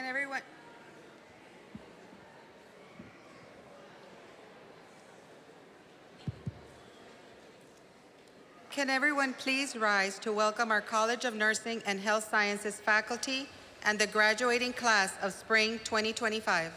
Can everyone... Can everyone please rise to welcome our College of Nursing and Health Sciences faculty and the graduating class of Spring 2025.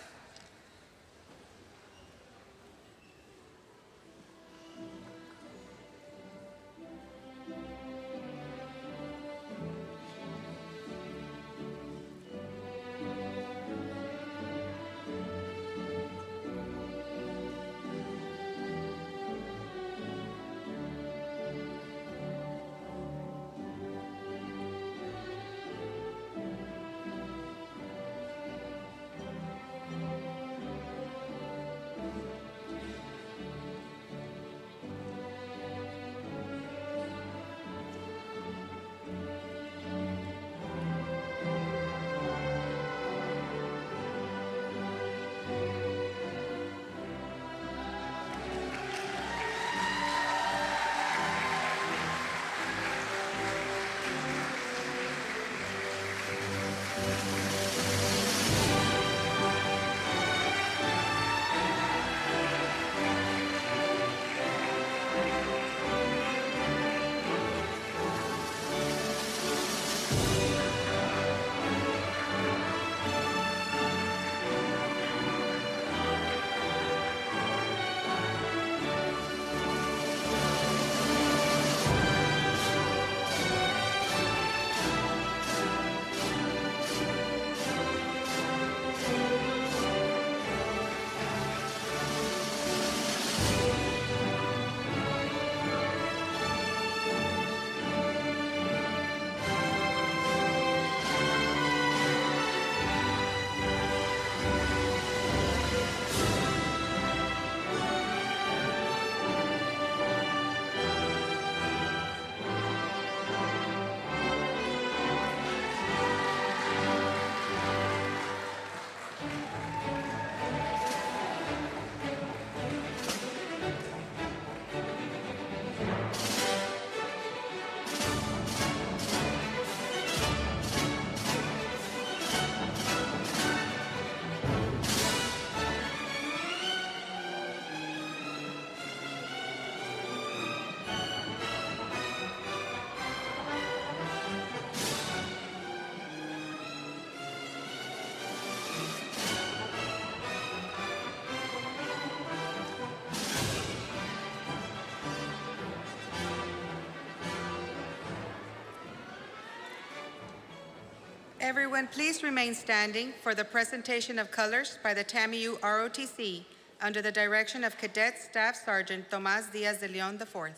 Everyone, please remain standing for the presentation of colors by the TAMIU ROTC under the direction of Cadet Staff Sergeant Tomás Díaz de León IV.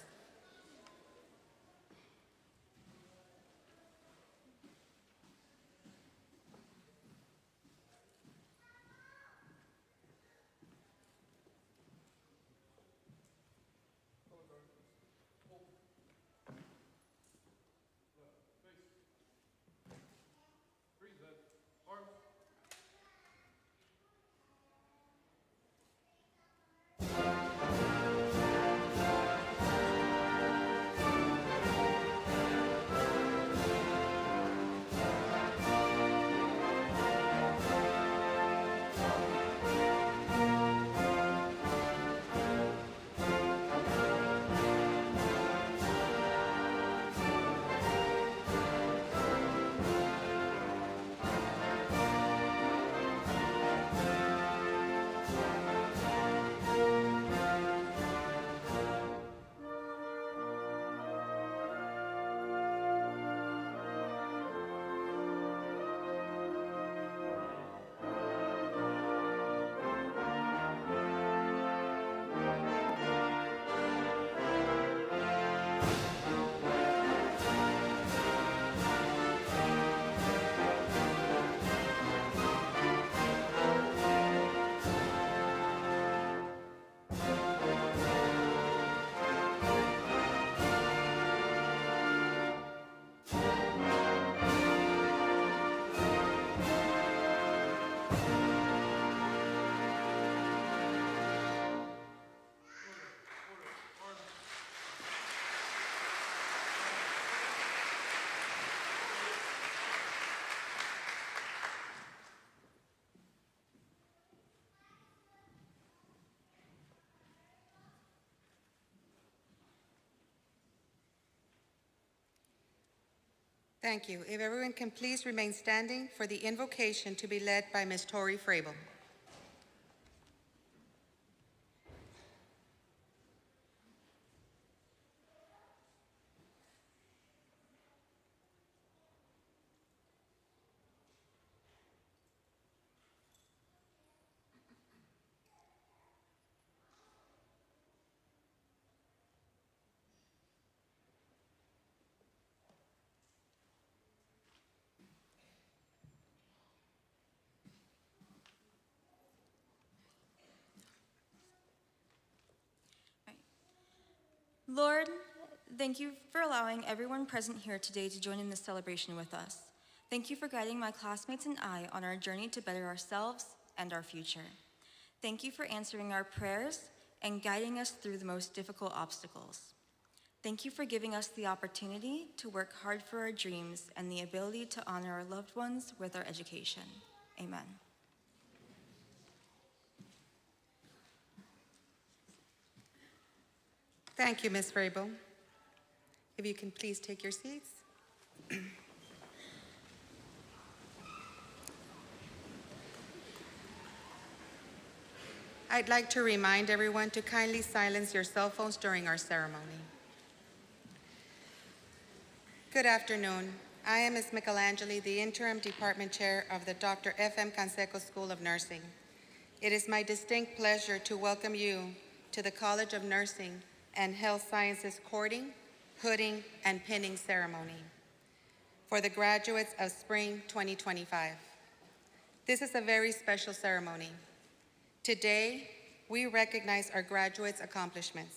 Thank you. If everyone can please remain standing for the invocation to be led by Ms. Tori Frable. Lord, thank you for allowing everyone present here today to join in this celebration with us. Thank you for guiding my classmates and I on our journey to better ourselves and our future. Thank you for answering our prayers and guiding us through the most difficult obstacles. Thank you for giving us the opportunity to work hard for our dreams and the ability to honor our loved ones with our education. Amen. Thank you, Ms. Frable. If you can please take your seats. I'd like to remind everyone to kindly silence your cell phones during our ceremony. Good afternoon. I am Ms. Michelangeli, the Interim Department Chair of the Dr. F.M. Canseco School of Nursing. It is my distinct pleasure to welcome you to the College of Nursing and Health Sciences courting, hooding, and pinning ceremony for the graduates of spring 2025. This is a very special ceremony. Today, we recognize our graduates' accomplishments,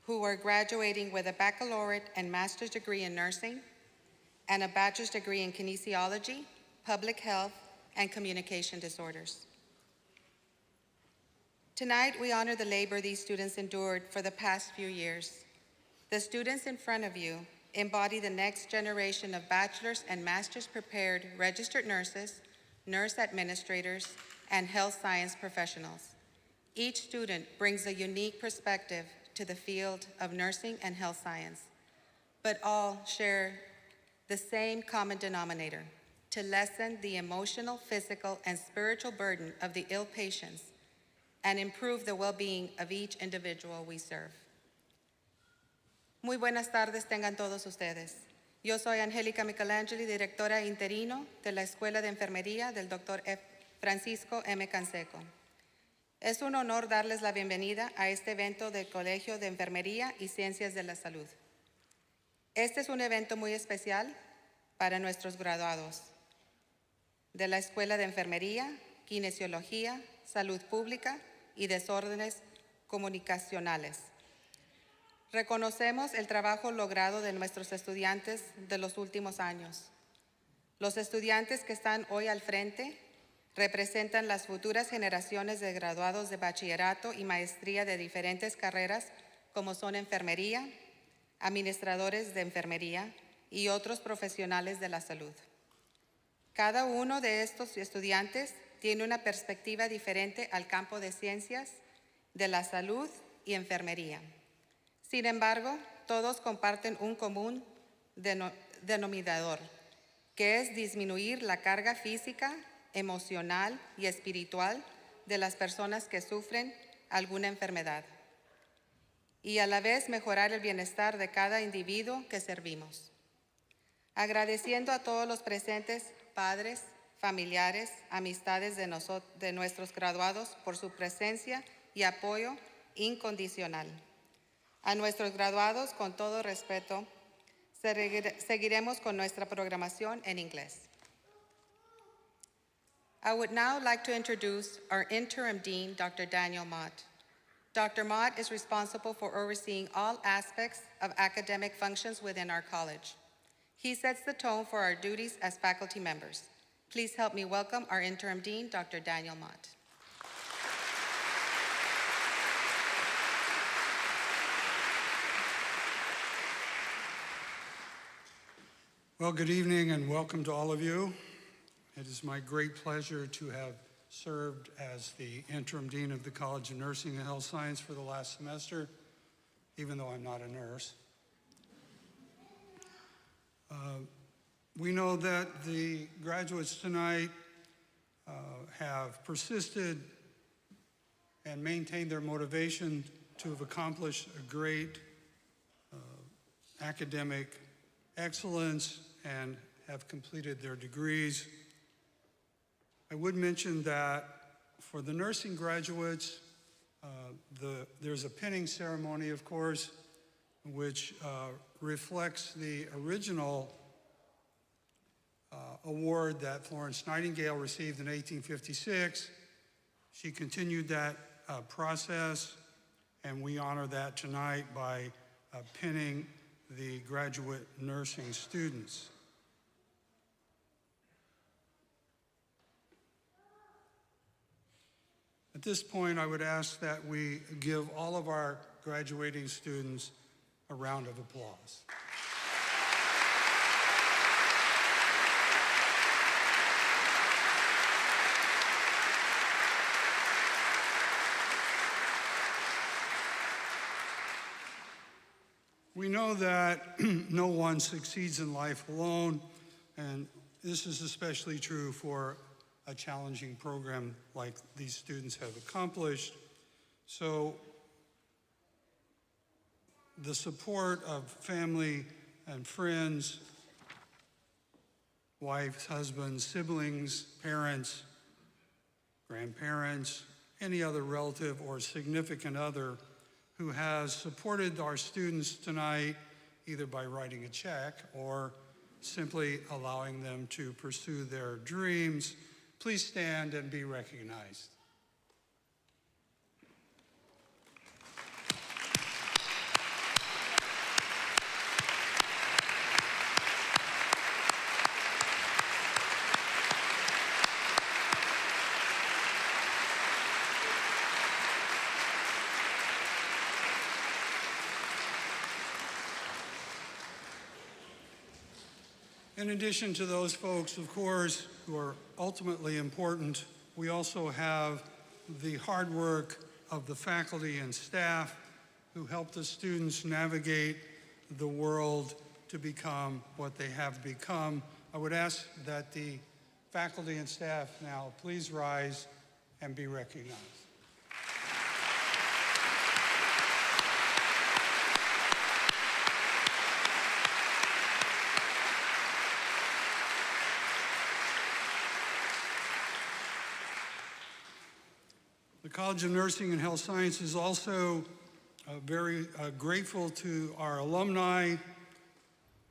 who are graduating with a baccalaureate and master's degree in nursing and a bachelor's degree in kinesiology, public health, and communication disorders. Tonight, we honor the labor these students endured for the past few years. The students in front of you embody the next generation of bachelor's and master's prepared registered nurses, nurse administrators, and health science professionals. Each student brings a unique perspective to the field of nursing and health science, but all share the same common denominator: to lessen the emotional, physical, and spiritual burden of the ill patients and improve the well-being of each individual we serve. Muy buenas tardes tengan todos ustedes. Yo soy Angélica Michelangeli, directora interino de la Escuela de Enfermería del Dr. Francisco M. Canseco. Es un honor darles la bienvenida a este evento del Colegio de Enfermería y Ciencias de la Salud. Este es un evento muy especial para nuestros graduados de la Escuela de Enfermería, Kinesiología, Salud Pública y Desórdenes Comunicacionales. Reconocemos el trabajo logrado de nuestros estudiantes de los últimos años. Los estudiantes que están hoy al frente representan las futuras generaciones de graduados de bachillerato y maestría de diferentes carreras como son enfermería, administradores de enfermería y otros profesionales de la salud. Cada uno de estos estudiantes tiene una perspectiva diferente al campo de ciencias, de la salud y enfermería. Sin embargo, todos comparten un común denominador, que es disminuir la carga física, emocional y espiritual de las personas que sufren alguna enfermedad y a la vez mejorar el bienestar de cada individuo que servimos. Agradeciendo a todos los presentes, padres, familiares, amistades de nuestros graduados por su presencia y apoyo incondicional. A nuestros graduados, con todo respeto, seguiremos con nuestra programación en inglés. I would now like to introduce our interim dean, Dr. Daniel Mott. Dr. Mott is responsible for overseeing all aspects of academic functions within our college. He sets the tone for our duties as faculty members. Please help me welcome our interim dean, Dr. Daniel Mott. Well, good evening and welcome to all of you. It is my great pleasure to have served as the interim dean of the College of Nursing and Health Science for the last semester, even though I'm not a nurse. We know that the graduates tonight have persisted and maintained their motivation to have accomplished a great academic excellence and have completed their degrees. I would mention that for the nursing graduates, there's a pinning ceremony, of course, which reflects the original award that Florence Nightingale received in 1856. She continued that process, and we honor that tonight by pinning the graduate nursing students. At this point, I would ask that we give all of our graduating students a round of applause. We know that no one succeeds in life alone, and this is especially true for a challenging program like these students have accomplished. So the support of family and friends, wives, husbands, siblings, parents, grandparents, any other relative or significant other who has supported our students tonight, either by writing a check or simply allowing them to pursue their dreams. Please stand and be recognized. In addition to those folks, of course, who are ultimately important, we also have the hard work of the faculty and staff who help the students navigate the world to become what they have become. I would ask that the faculty and staff now please rise and be recognized. The College of Nursing and Health Science is also very grateful to our alumni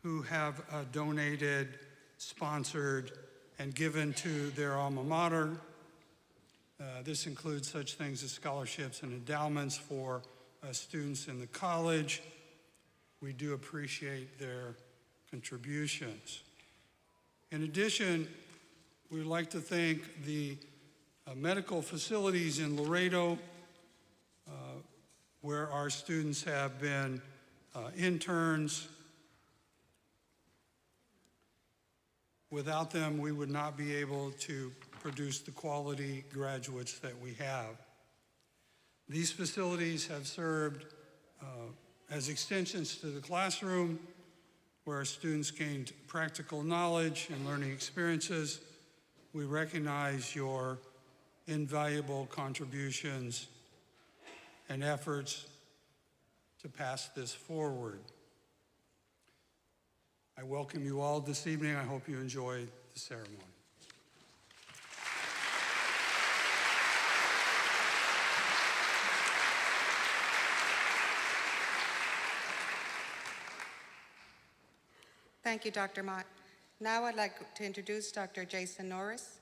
who have donated, sponsored, and given to their alma mater. This includes such things as scholarships and endowments for students in the college. We do appreciate their contributions. In addition, we would like to thank the medical facilities in Laredo, where our students have been interns. Without them, we would not be able to produce the quality graduates that we have. These facilities have served as extensions to the classroom, where our students gained practical knowledge and learning experiences. We recognize your invaluable contributions and efforts to pass this forward. I welcome you all this evening. I hope you enjoy the ceremony. Thank you, Dr. Mott. Now I'd like to introduce Dr. Jason Norris.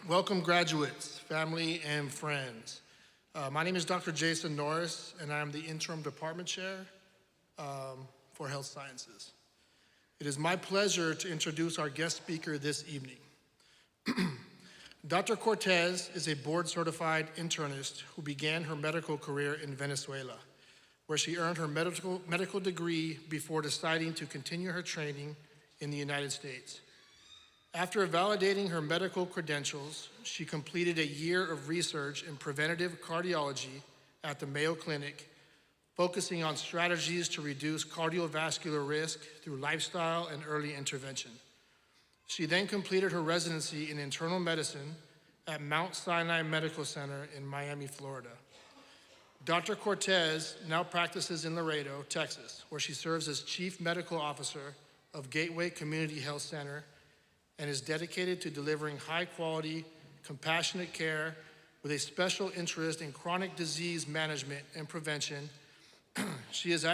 Welcome graduates, family, and friends. My name is Dr. Jason Norris, and I am the interim department chair for health sciences. It is my pleasure to introduce our guest speaker this evening. Dr. Cortez is a board-certified internist who began her medical career in Venezuela, where she earned her medical degree before deciding to continue her training in the United States. After validating her medical credentials, she completed a year of research in preventative cardiology at the Mayo Clinic, focusing on strategies to reduce cardiovascular risk through lifestyle and early intervention. She then completed her residency in internal medicine at Mount Sinai Medical Center in Miami, Florida. Dr. Cortez now practices in Laredo, Texas, where she serves as Chief Medical Officer of Gateway Community Health Center and is dedicated to delivering high-quality, compassionate care with a special interest in chronic disease management and prevention. She is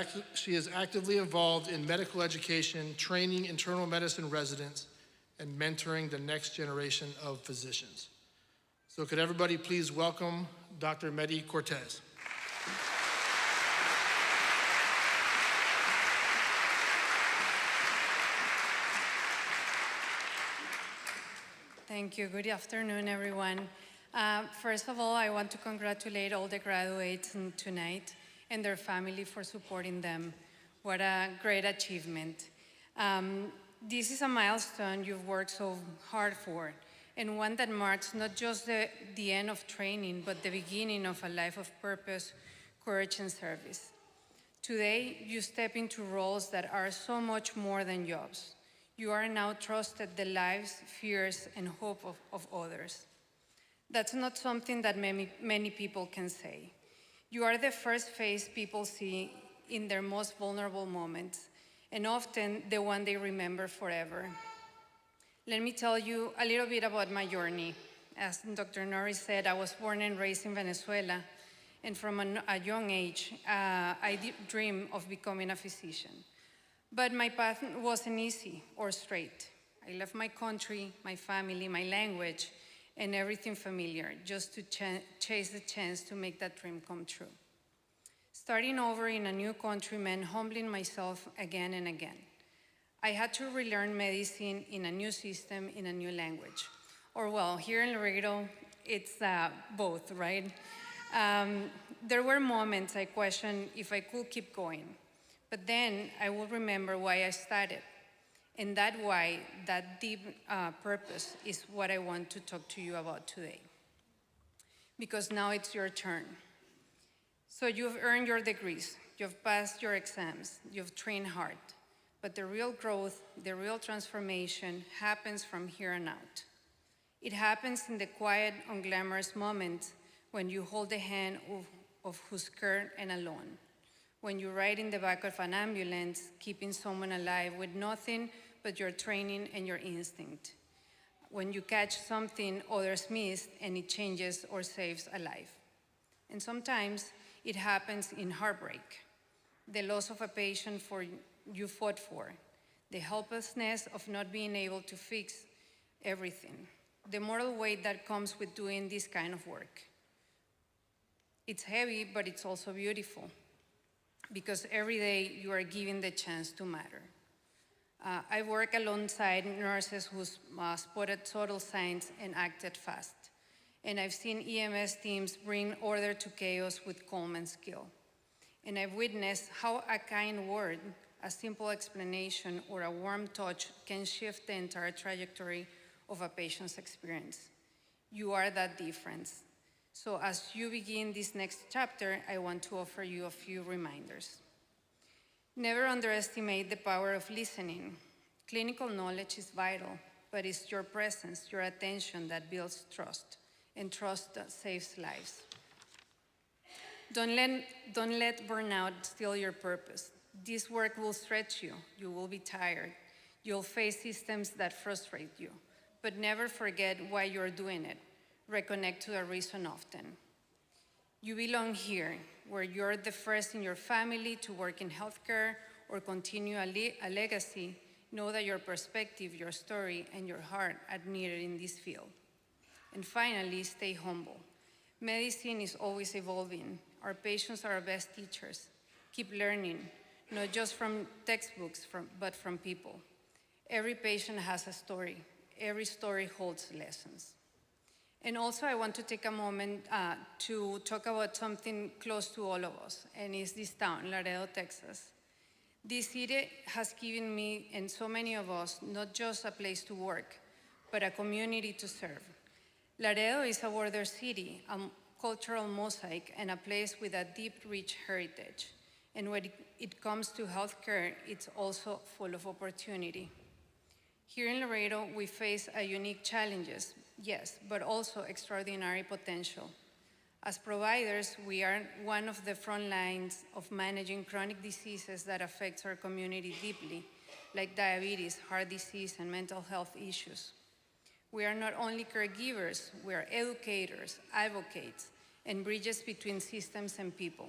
actively involved in medical education, training internal medicine residents, and mentoring the next generation of physicians. So could everybody please welcome Dr. Medi Cortez. Thank you. Good afternoon, everyone. First of all, I want to congratulate all the graduates tonight and their family for supporting them. What a great achievement. This is a milestone you've worked so hard for, and one that marks not just the end of training, but the beginning of a life of purpose, courage, and service. Today, you step into roles that are so much more than jobs. You are now trusted the lives, fears, and hope of others. That's not something that many people can say. You are the first face people see in their most vulnerable moments, and often the one they remember forever. Let me tell you a little bit about my journey. As Dr. Norris said, I was born and raised in Venezuela, and from a young age, I dreamed of becoming a physician. But my path wasn't easy or straight. I left my country, my family, my language, and everything familiar just to chase the chance to make that dream come true. Starting over in a new country meant humbling myself again and again. I had to relearn medicine in a new system, in a new language. Or well, here in Laredo, it's both, right? There were moments I questioned if I could keep going. But then I will remember why I started. And that why, that deep purpose is what I want to talk to you about today. Because now it's your turn. So you've earned your degrees, you've passed your exams, you've trained hard. But the real growth, the real transformation happens from here on out. It happens in the quiet, unglamorous moments when you hold the hand of who's scared and alone. When you ride in the back of an ambulance, keeping someone alive with nothing but your training and your instinct. When you catch something others missed and it changes or saves a life. And sometimes it happens in heartbreak. The loss of a patient you fought for. The helplessness of not being able to fix everything. The moral weight that comes with doing this kind of work. It's heavy, but it's also beautiful. Because every day you are given the chance to matter. I work alongside nurses who spotted subtle signs and acted fast. And I've seen EMS teams bring order to chaos with calm and skill. And I've witnessed how a kind word, a simple explanation, or a warm touch can shift the entire trajectory of a patient's experience. You are that difference. So as you begin this next chapter, I want to offer you a few reminders. Never underestimate the power of listening. Clinical knowledge is vital, but it's your presence, your attention that builds trust, and trust that saves lives. Don't let burnout steal your purpose. This work will stretch you. You will be tired. You'll face systems that frustrate you, but never forget why you're doing it. Reconnect to a reason often. You belong here, where you're the first in your family to work in healthcare or continue a legacy. Know that your perspective, your story, and your heart are needed in this field. And finally, stay humble. Medicine is always evolving. Our patients are our best teachers. Keep learning, not just from textbooks, but from people. Every patient has a story. Every story holds lessons. And also, I want to take a moment to talk about something close to all of us, and it's this town, Laredo, Texas. This city has given me and so many of us not just a place to work, but a community to serve. Laredo is a border city, a cultural mosaic, and a place with a deep, rich heritage. And when it comes to healthcare, it's also full of opportunity. Here in Laredo, we face unique challenges, yes, but also extraordinary potential. As providers, we are one of the front lines of managing chronic diseases that affect our community deeply, like diabetes, heart disease, and mental health issues. We are not only caregivers, we are educators, advocates, and bridges between systems and people.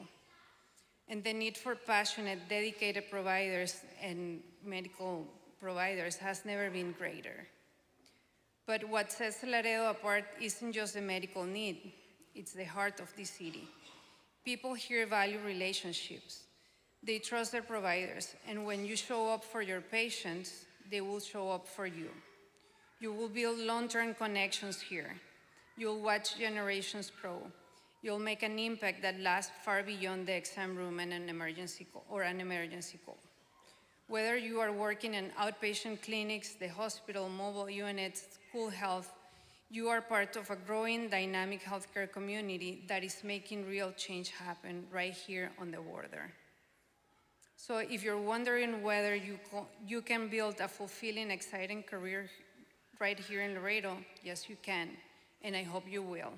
And the need for passionate, dedicated providers and medical providers has never been greater. But what sets Laredo apart isn't just the medical need, it's the heart of the city. People here value relationships. They trust their providers, and when you show up for your patients, they will show up for you. You will build long-term connections here. You'll watch generations grow. You'll make an impact that lasts far beyond the exam room and an emergency call. Whether you are working in outpatient clinics, the hospital, mobile units, school health, you are part of a growing, dynamic healthcare community that is making real change happen right here on the border. So if you're wondering whether you can build a fulfilling, exciting career right here in Laredo, yes, you can, and I hope you will.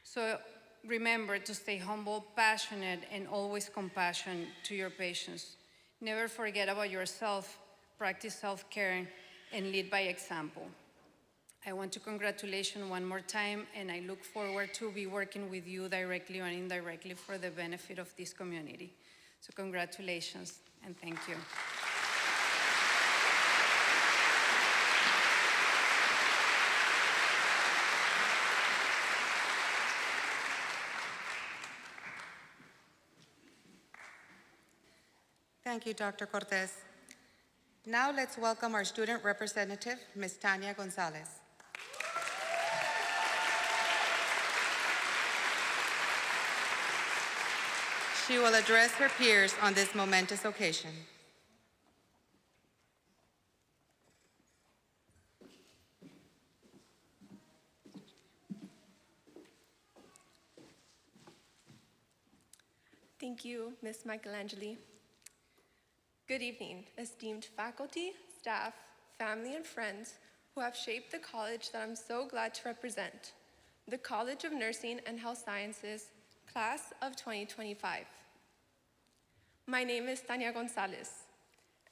So remember to stay humble, passionate, and always compassionate to your patients. Never forget about yourself, practice self-care, and lead by example. I want to congratulate you one more time, and I look forward to be working with you directly or indirectly for the benefit of this community. So congratulations, and thank you. Thank you, Dr. Cortez. Now let's welcome our student representative, Ms. Tania Gonzalez. She will address her peers on this momentous occasion. Thank you, Ms. Michelangeli. Good evening, esteemed faculty, staff, family, and friends who have shaped the college that I'm so glad to represent, the College of Nursing and Health Sciences, Class of 2025. My name is Tania Gonzalez,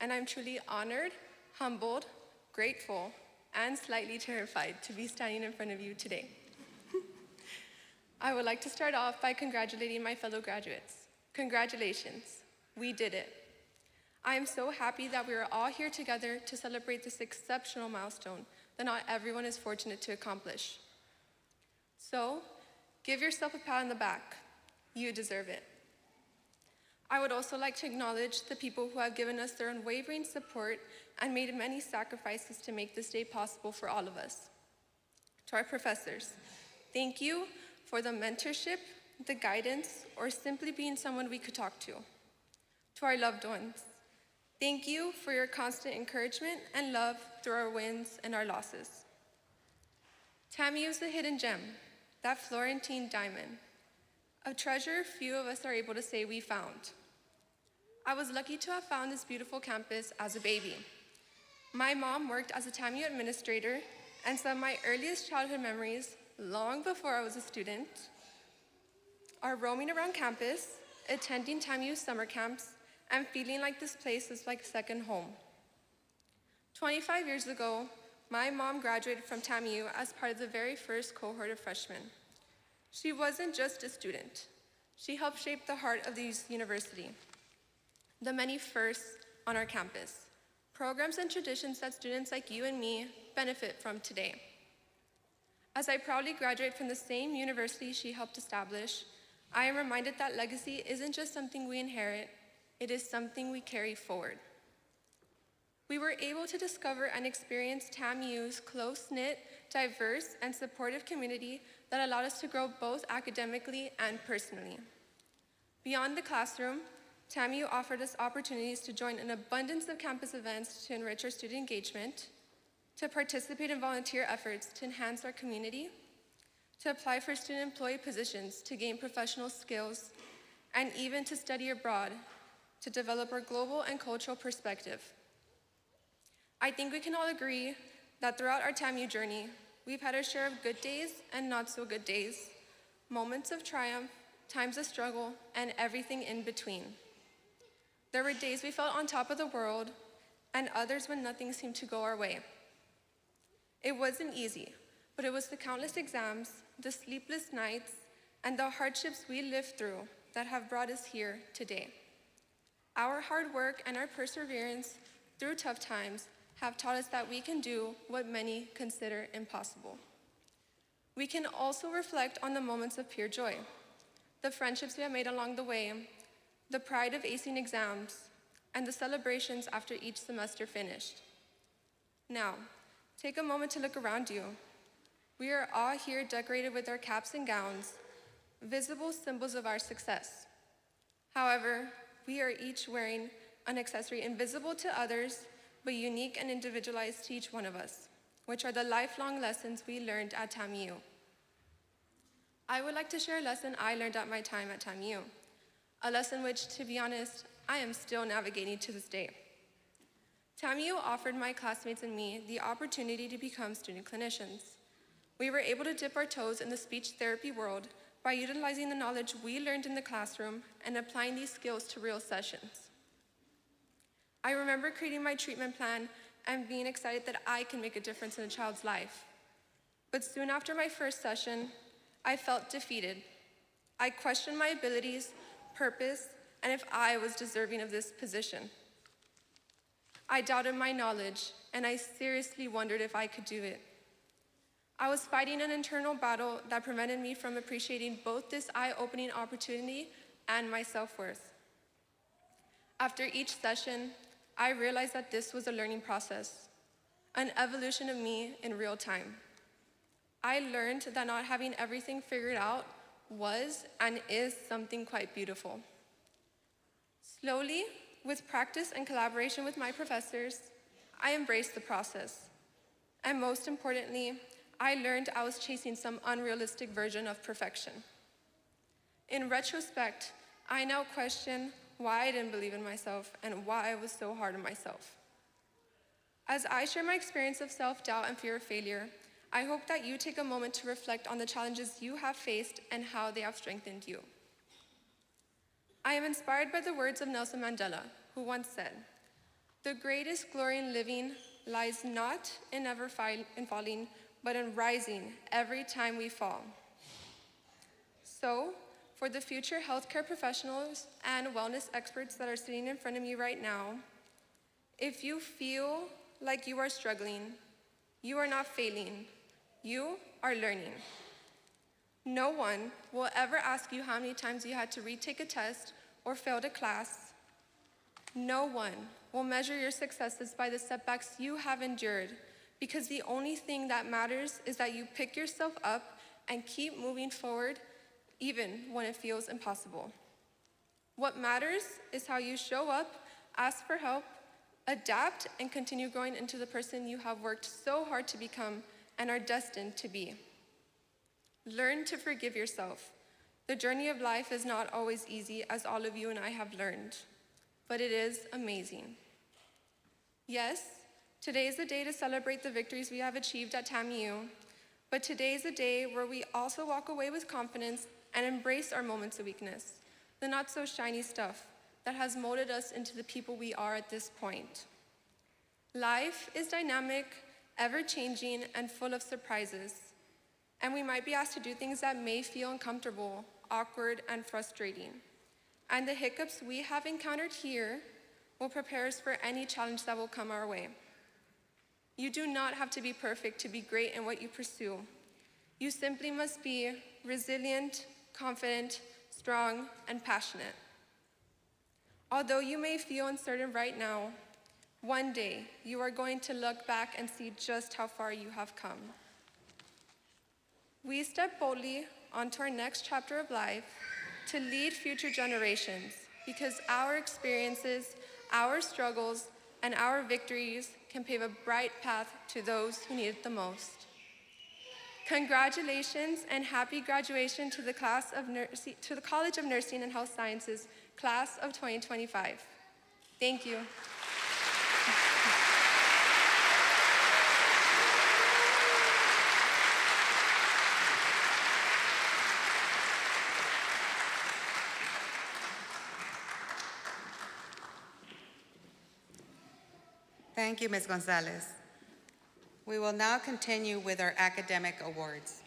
and I'm truly honored, humbled, grateful, and slightly terrified to be standing in front of you today. I would like to start off by congratulating my fellow graduates. Congratulations, we did it. I am so happy that we are all here together to celebrate this exceptional milestone that not everyone is fortunate to accomplish. So, give yourself a pat on the back. You deserve it. I would also like to acknowledge the people who have given us their unwavering support and made many sacrifices to make this day possible for all of us. To our professors, thank you for the mentorship, the guidance, or simply being someone we could talk to. To our loved ones, thank you for your constant encouragement and love through our wins and our losses. TAMIU is a hidden gem, that Florentine diamond, a treasure few of us are able to say we found. I was lucky to have found this beautiful campus as a baby. My mom worked as a TAMIU administrator, and some of my earliest childhood memories, long before I was a student, are roaming around campus, attending TAMIU summer camps, and feeling like this place is like second home. 25 years ago, my mom graduated from TAMIU as part of the very first cohort of freshmen. She wasn't just a student. She helped shape the heart of the university. The many firsts on our campus, programs and traditions that students like you and me benefit from today. As I proudly graduate from the same university she helped establish, I am reminded that legacy isn't just something we inherit, it is something we carry forward. We were able to discover and experience TAMIU's close-knit, diverse, and supportive community that allowed us to grow both academically and personally. Beyond the classroom, TAMIU offered us opportunities to join an abundance of campus events to enrich our student engagement, to participate in volunteer efforts to enhance our community, to apply for student employee positions to gain professional skills, and even to study abroad to develop our global and cultural perspective. I think we can all agree that throughout our TAMU journey, we've had our share of good days and not so good days, moments of triumph, times of struggle, and everything in between. There were days we felt on top of the world, and others when nothing seemed to go our way. It wasn't easy, but it was the countless exams, the sleepless nights, and the hardships we lived through that have brought us here today. Our hard work and our perseverance through tough times have taught us that we can do what many consider impossible. We can also reflect on the moments of pure joy, the friendships we have made along the way, the pride of acing exams, and the celebrations after each semester finished. Now, take a moment to look around you. We are all here decorated with our caps and gowns, visible symbols of our success. However, we are each wearing an accessory invisible to others, but unique and individualized to each one of us, which are the lifelong lessons we learned at TAMIU. I would like to share a lesson I learned at my time at TAMIU, a lesson which, to be honest, I am still navigating to this day. TAMIU offered my classmates and me the opportunity to become student clinicians. We were able to dip our toes in the speech therapy world by utilizing the knowledge we learned in the classroom and applying these skills to real sessions. I remember creating my treatment plan and being excited that I can make a difference in a child's life. But soon after my first session, I felt defeated. I questioned my abilities, purpose, and if I was deserving of this position. I doubted my knowledge, and I seriously wondered if I could do it. I was fighting an internal battle that prevented me from appreciating both this eye-opening opportunity and my self-worth. After each session, I realized that this was a learning process, an evolution of me in real time. I learned that not having everything figured out was and is something quite beautiful. Slowly, with practice and collaboration with my professors, I embraced the process. And most importantly, I learned I was chasing some unrealistic version of perfection. In retrospect, I now question why I didn't believe in myself and why I was so hard on myself. As I share my experience of self-doubt and fear of failure, I hope that you take a moment to reflect on the challenges you have faced and how they have strengthened you. I am inspired by the words of Nelson Mandela, who once said, "The greatest glory in living lies not in never falling, but in rising every time we fall." So, for the future healthcare professionals and wellness experts that are sitting in front of me right now, if you feel like you are struggling, you are not failing, you are learning. No one will ever ask you how many times you had to retake a test or failed a class. No one will measure your successes by the setbacks you have endured, because the only thing that matters is that you pick yourself up and keep moving forward even when it feels impossible. What matters is how you show up, ask for help, adapt, and continue growing into the person you have worked so hard to become and are destined to be. Learn to forgive yourself. The journey of life is not always easy, as all of you and I have learned, but it is amazing. Yes, today is a day to celebrate the victories we have achieved at TAMIU, but today is a day where we also walk away with confidence and embrace our moments of weakness, the not so shiny stuff that has molded us into the people we are at this point. Life is dynamic, ever-changing, and full of surprises, and we might be asked to do things that may feel uncomfortable, awkward, and frustrating. And the hiccups we have encountered here will prepare us for any challenge that will come our way. You do not have to be perfect to be great in what you pursue. You simply must be resilient, confident, strong, and passionate. Although you may feel uncertain right now, one day you are going to look back and see just how far you have come. We step boldly onto our next chapter of life to lead future generations, because our experiences, our struggles, and our victories can pave a bright path to those who need it the most. Congratulations and happy graduation to the College of Nursing and Health Sciences, class of 2025. Thank you. Thank you, Ms. Gonzalez. We will now continue with our academic awards.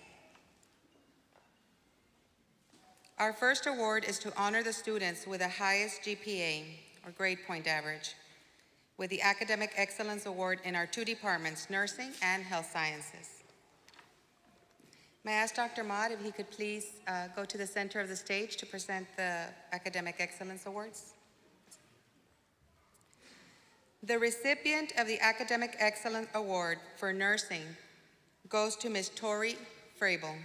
Our first award is to honor the students with the highest GPA, or grade point average, with the Academic Excellence Award in our two departments, Nursing and Health Sciences. May I ask Dr. Mott if he could please go to the center of the stage to present the Academic Excellence Awards? The recipient of the Academic Excellence Award for Nursing goes to Ms. Tori Frabel.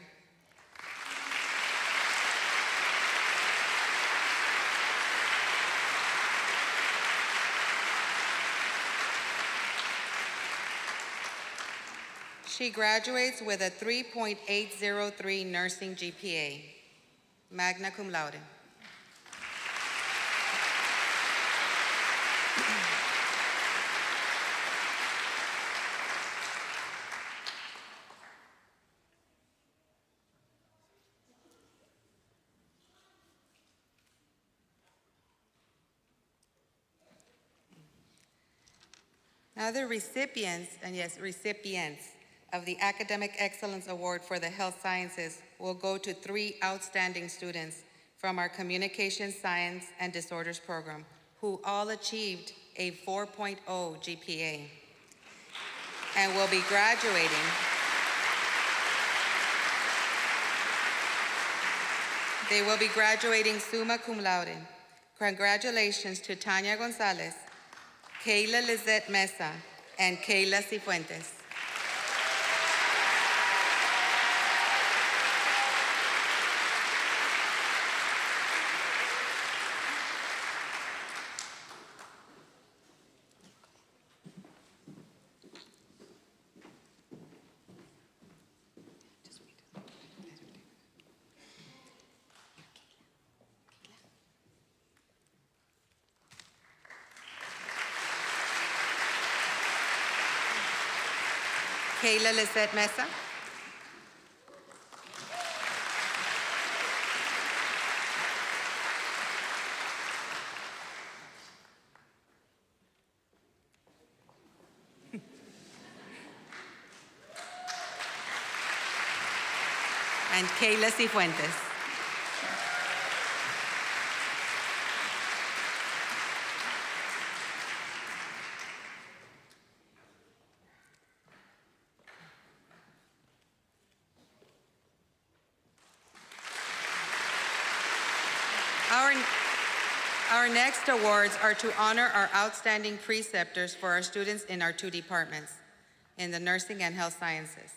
She graduates with a 3.803 nursing GPA, magna cum laude. Now the recipients of the Academic Excellence Award for the Health Sciences will go to 3 outstanding students from our Communication Science and Disorders program, who all achieved a 4.0 GPA and will be graduating. They will be graduating summa cum laude. Congratulations to Tanya Gonzalez, Kayla Lizette Mesa, and Kayla Cifuentes. Kayla Lizette Mesa. And Kayla Cifuentes. Our next awards are to honor our outstanding preceptors for our students in our 2 departments, in the Nursing and Health Sciences.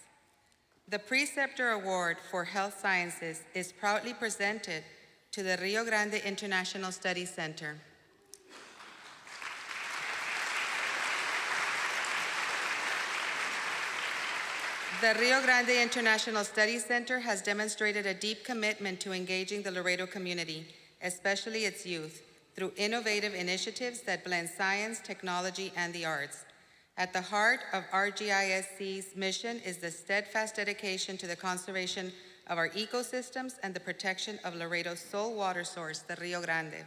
The Preceptor Award for Health Sciences is proudly presented to the Rio Grande International Studies Center. The Rio Grande International Studies Center has demonstrated a deep commitment to engaging the Laredo community, especially its youth, through innovative initiatives that blend science, technology, and the arts. At the heart of RGISC's mission is the steadfast dedication to the conservation of our ecosystems and the protection of Laredo's sole water source, the Rio Grande.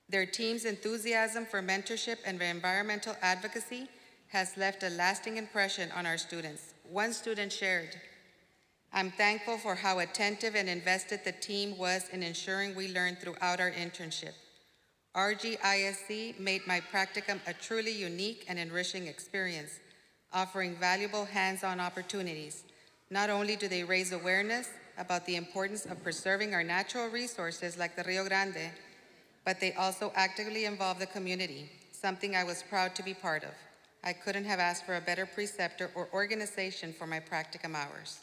Their team's enthusiasm for mentorship and environmental advocacy has left a lasting impression on our students. One student shared, "I'm thankful for how attentive and invested the team was in ensuring we learned throughout our internship. RGISC made my practicum a truly unique and enriching experience, offering valuable hands-on opportunities. Not only do they raise awareness about the importance of preserving our natural resources like the Rio Grande, but they also actively involve the community, something I was proud to be part of. I couldn't have asked for a better preceptor or organization for my practicum hours.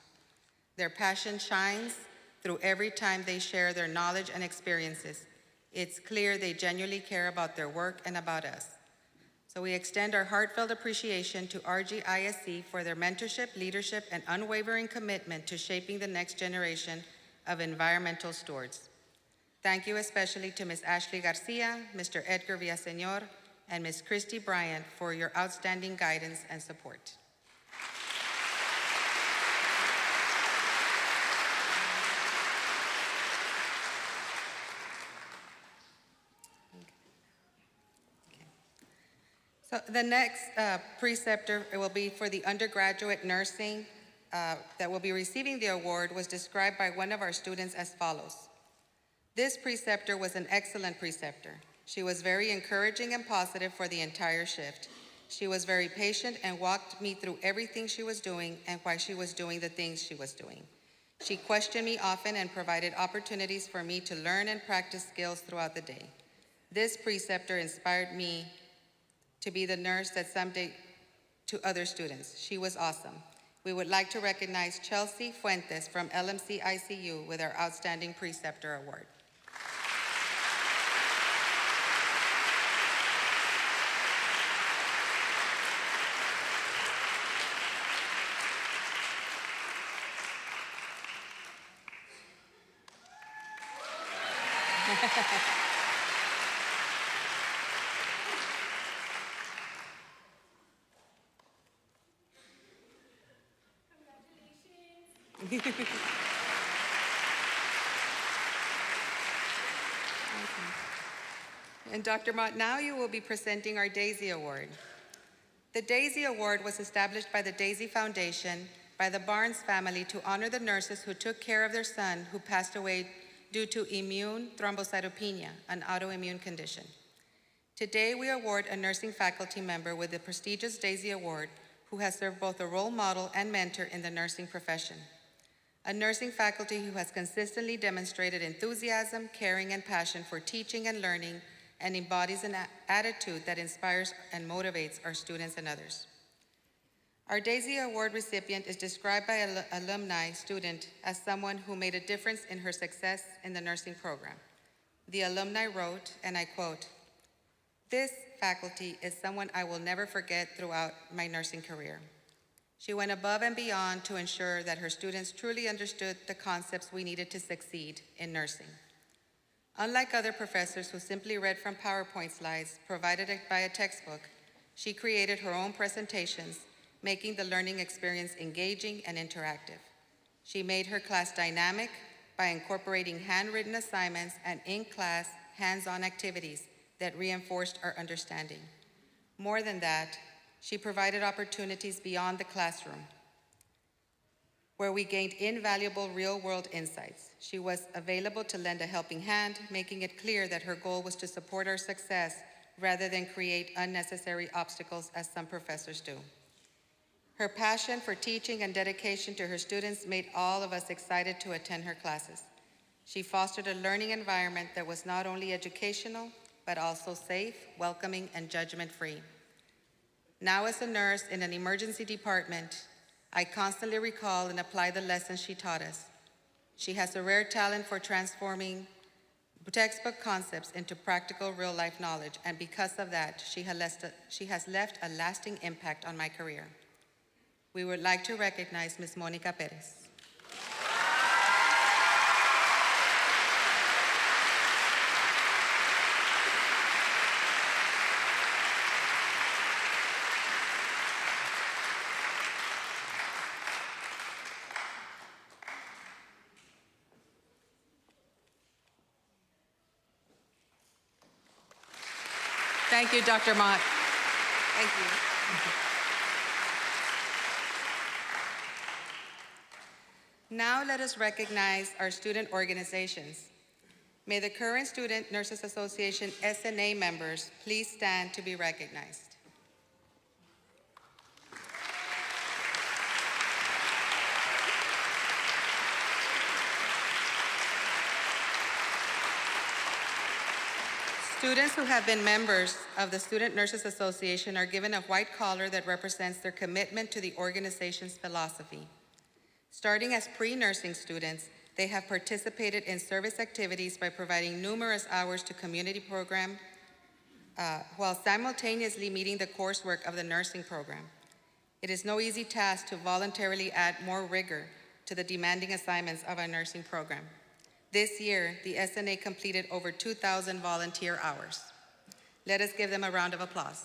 Their passion shines through every time they share their knowledge and experiences. It's clear they genuinely care about their work and about us. So we extend our heartfelt appreciation to RGISC for their mentorship, leadership, and unwavering commitment to shaping the next generation of environmental stewards. Thank you especially to Ms. Ashley Garcia, Mr. Edgar Villaseñor, and Ms. Christy Bryant for your outstanding guidance and support. So the next preceptor will be for the undergraduate nursing that will be receiving the award was described by one of our students as follows. This preceptor was an excellent preceptor. She was very encouraging and positive for the entire shift. She was very patient and walked me through everything she was doing and why she was doing the things she was doing. She questioned me often and provided opportunities for me to learn and practice skills throughout the day. This preceptor inspired me to be the nurse that someday to other students. She was awesome. We would like to recognize Chelsea Fuentes from LMC ICU with our Outstanding Preceptor Award. And Dr. Mott, now you will be presenting our Daisy Award. The Daisy Award was established by the Daisy Foundation by the Barnes family to honor the nurses who took care of their son who passed away due to immune thrombocytopenia, an autoimmune condition. Today, we award a nursing faculty member with the prestigious Daisy Award who has served both a role model and mentor in the nursing profession. A nursing faculty who has consistently demonstrated enthusiasm, caring, and passion for teaching and learning, and embodies an attitude that inspires and motivates our students and others. Our Daisy Award recipient is described by an alumni student as someone who made a difference in her success in the nursing program. The alumni wrote, and I quote, "This faculty is someone I will never forget throughout my nursing career. She went above and beyond to ensure that her students truly understood the concepts we needed to succeed in nursing. Unlike other professors who simply read from PowerPoint slides provided by a textbook, she created her own presentations, making the learning experience engaging and interactive. She made her class dynamic by incorporating handwritten assignments and in-class hands-on activities that reinforced our understanding. More than that, she provided opportunities beyond the classroom, where we gained invaluable real-world insights. She was available to lend a helping hand, making it clear that her goal was to support our success rather than create unnecessary obstacles as some professors do. Her passion for teaching and dedication to her students made all of us excited to attend her classes. She fostered a learning environment that was not only educational, but also safe, welcoming, and judgment-free. Now as a nurse in an emergency department, I constantly recall and apply the lessons she taught us. She has a rare talent for transforming textbook concepts into practical real-life knowledge, and because of that, she has left a lasting impact on my career. We would like to recognize Ms. Monica Perez. Thank you, Dr. Mott. Thank you. Now let us recognize our student organizations. May the current Student Nurses Association SNA members please stand to be recognized. Students who have been members of the Student Nurses Association are given a white collar that represents their commitment to the organization's philosophy. Starting as pre-nursing students, they have participated in service activities by providing numerous hours to community program while simultaneously meeting the coursework of the nursing program. It is no easy task to voluntarily add more rigor to the demanding assignments of our nursing program. This year, the SNA completed over 2,000 volunteer hours. Let us give them a round of applause.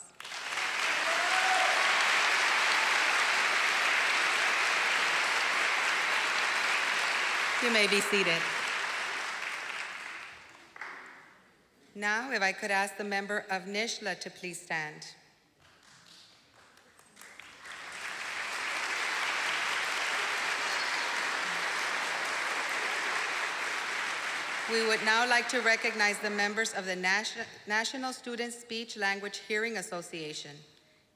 You may be seated. Now, if I could ask the member of NISHLA to please stand. We would now like to recognize the members of the National Student Speech Language Hearing Association.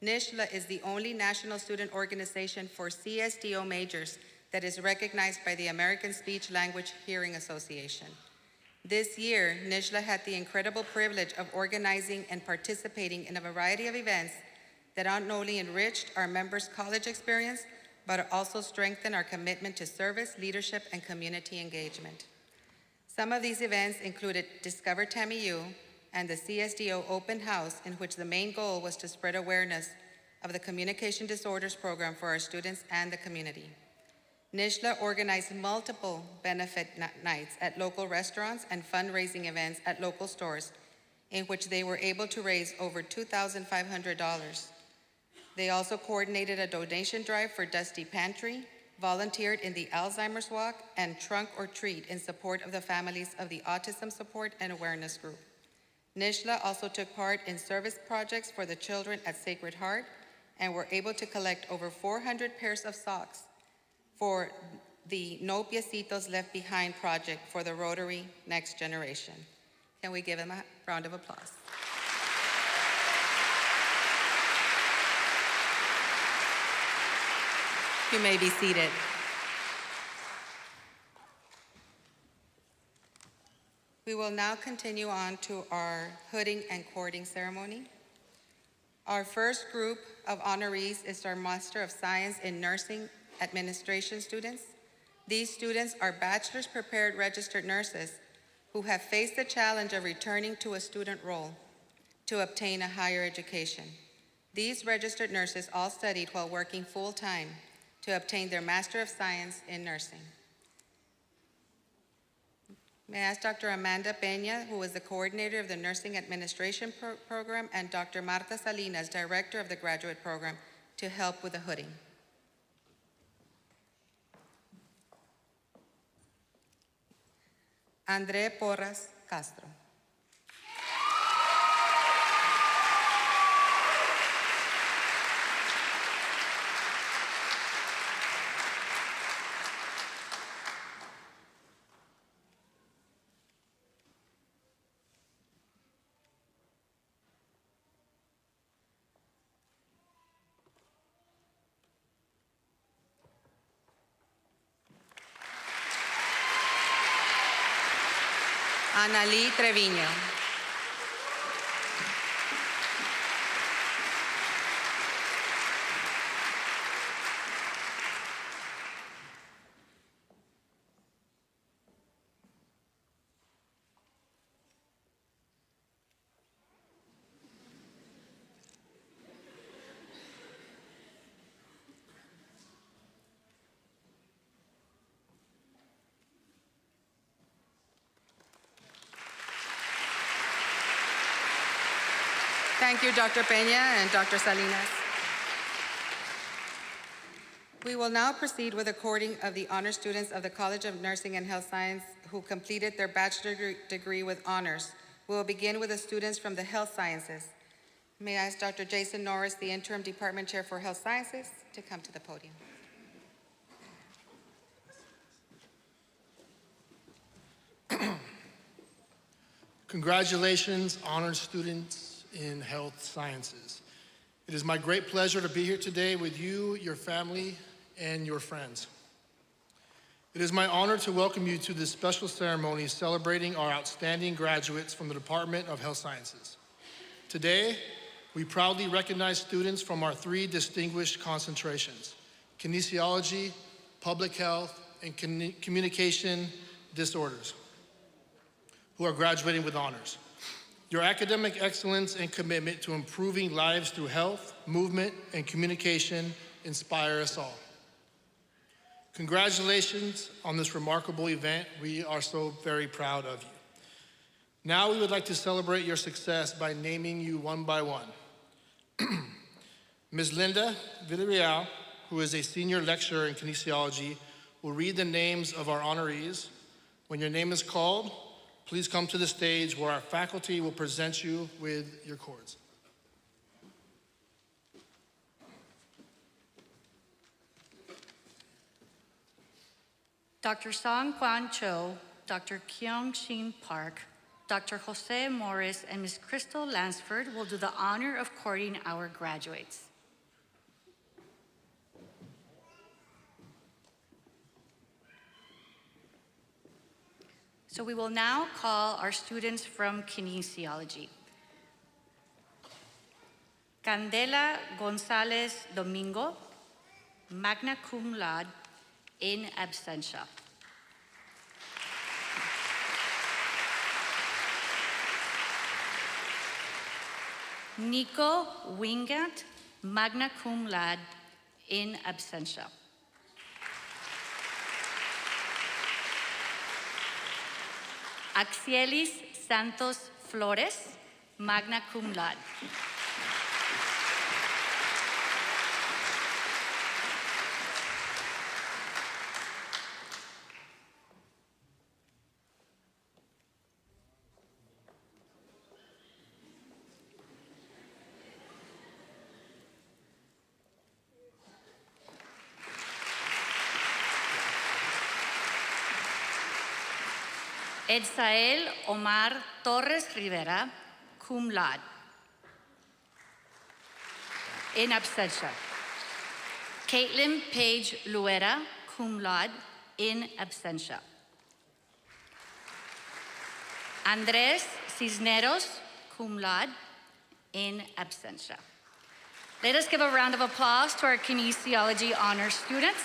NISHLA is the only national student organization for CSDO majors that is recognized by the American Speech Language Hearing Association. This year, NISHLA had the incredible privilege of organizing and participating in a variety of events that not only enriched our members' college experience, but also strengthened our commitment to service, leadership, and community engagement. Some of these events included Discover TAMIU and the CSDO Open House, in which the main goal was to spread awareness of the communication disorders program for our students and the community. NISHLA organized multiple benefit nights at local restaurants and fundraising events at local stores, in which they were able to raise over $2,500. They also coordinated a donation drive for Dusty Pantry, volunteered in the Alzheimer's Walk, and Trunk or Treat in support of the families of the Autism Support and Awareness Group. NISHLA also took part in service projects for the children at Sacred Heart and were able to collect over 400 pairs of socks for the No Piecitos Left Behind project for the Rotary Next Generation. Can we give them a round of applause? You may be seated. We will now continue on to our hooding and cording ceremony. Our first group of honorees is our Master of Science in Nursing Administration students. These students are bachelor's prepared registered nurses who have faced the challenge of returning to a student role to obtain a higher education. These registered nurses all studied while working full-time to obtain their Master of Science in Nursing. May I ask Dr. Amanda Peña, who is the coordinator of the Nursing Administration Program, and Dr. Marta Salinas, director of the graduate program, to help with the hooding. André Porras Castro. Analí Treviño. Thank you, Dr. Peña and Dr. Salinas. We will now proceed with the cording of the honor students of the College of Nursing and Health Science who completed their bachelor degree with honors. We will begin with the students from the Health Sciences. May I ask Dr. Jason Norris, the Interim Department Chair for Health Sciences, to come to the podium. Congratulations, honored students in health sciences. It is my great pleasure to be here today with you, your family, and your friends. It is my honor to welcome you to this special ceremony celebrating our outstanding graduates from the Department of Health Sciences. Today, we proudly recognize students from our three distinguished concentrations: kinesiology, public health, and communication disorders, who are graduating with honors. Your academic excellence and commitment to improving lives through health, movement, and communication inspire us all. Congratulations on this remarkable event. We are so very proud of you. Now we would like to celebrate your success by naming you one by one. Ms. Linda Villarreal, who is a senior lecturer in kinesiology, will read the names of our honorees. When your name is called, please come to the stage where our faculty will present you with your cords. Dr. Song Kwan Cho, Dr. Kyung Shin Park, Dr. Jose Morris, and Ms. Crystal Lansford will do the honor of courting our graduates. So we will now call our students from kinesiology. Candela Gonzalez Domingo, magna cum laude, in absentia. Nico Wingant, magna cum laude, in absentia. Axielis Santos Flores, magna cum laude. Edsael Omar Torres Rivera, cum laude, in absentia. Caitlin Page Luera, cum laude, in absentia. Andres Cisneros, cum laude, in absentia. Let us give a round of applause to our kinesiology honor students.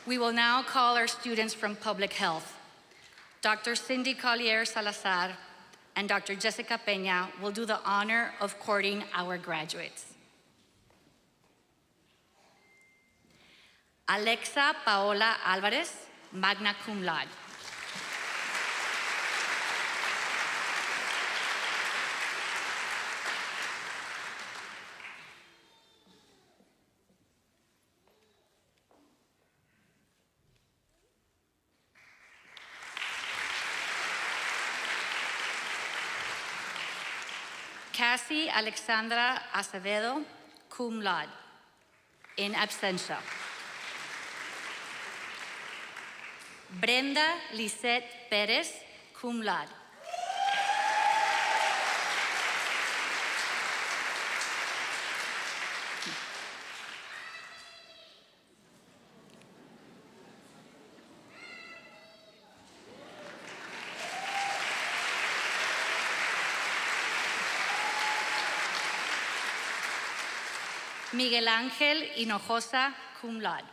We will now call our students from public health. Dr. Cindy Collier Salazar and Dr. Jessica Peña will do the honor of courting our graduates. Alexa Paola Alvarez, magna cum laude. Cassie Alexandra Acevedo, cum laude, in absentia. Brenda Lisette Perez, cum laude. Miguel Ángel Hinojosa, cum laude.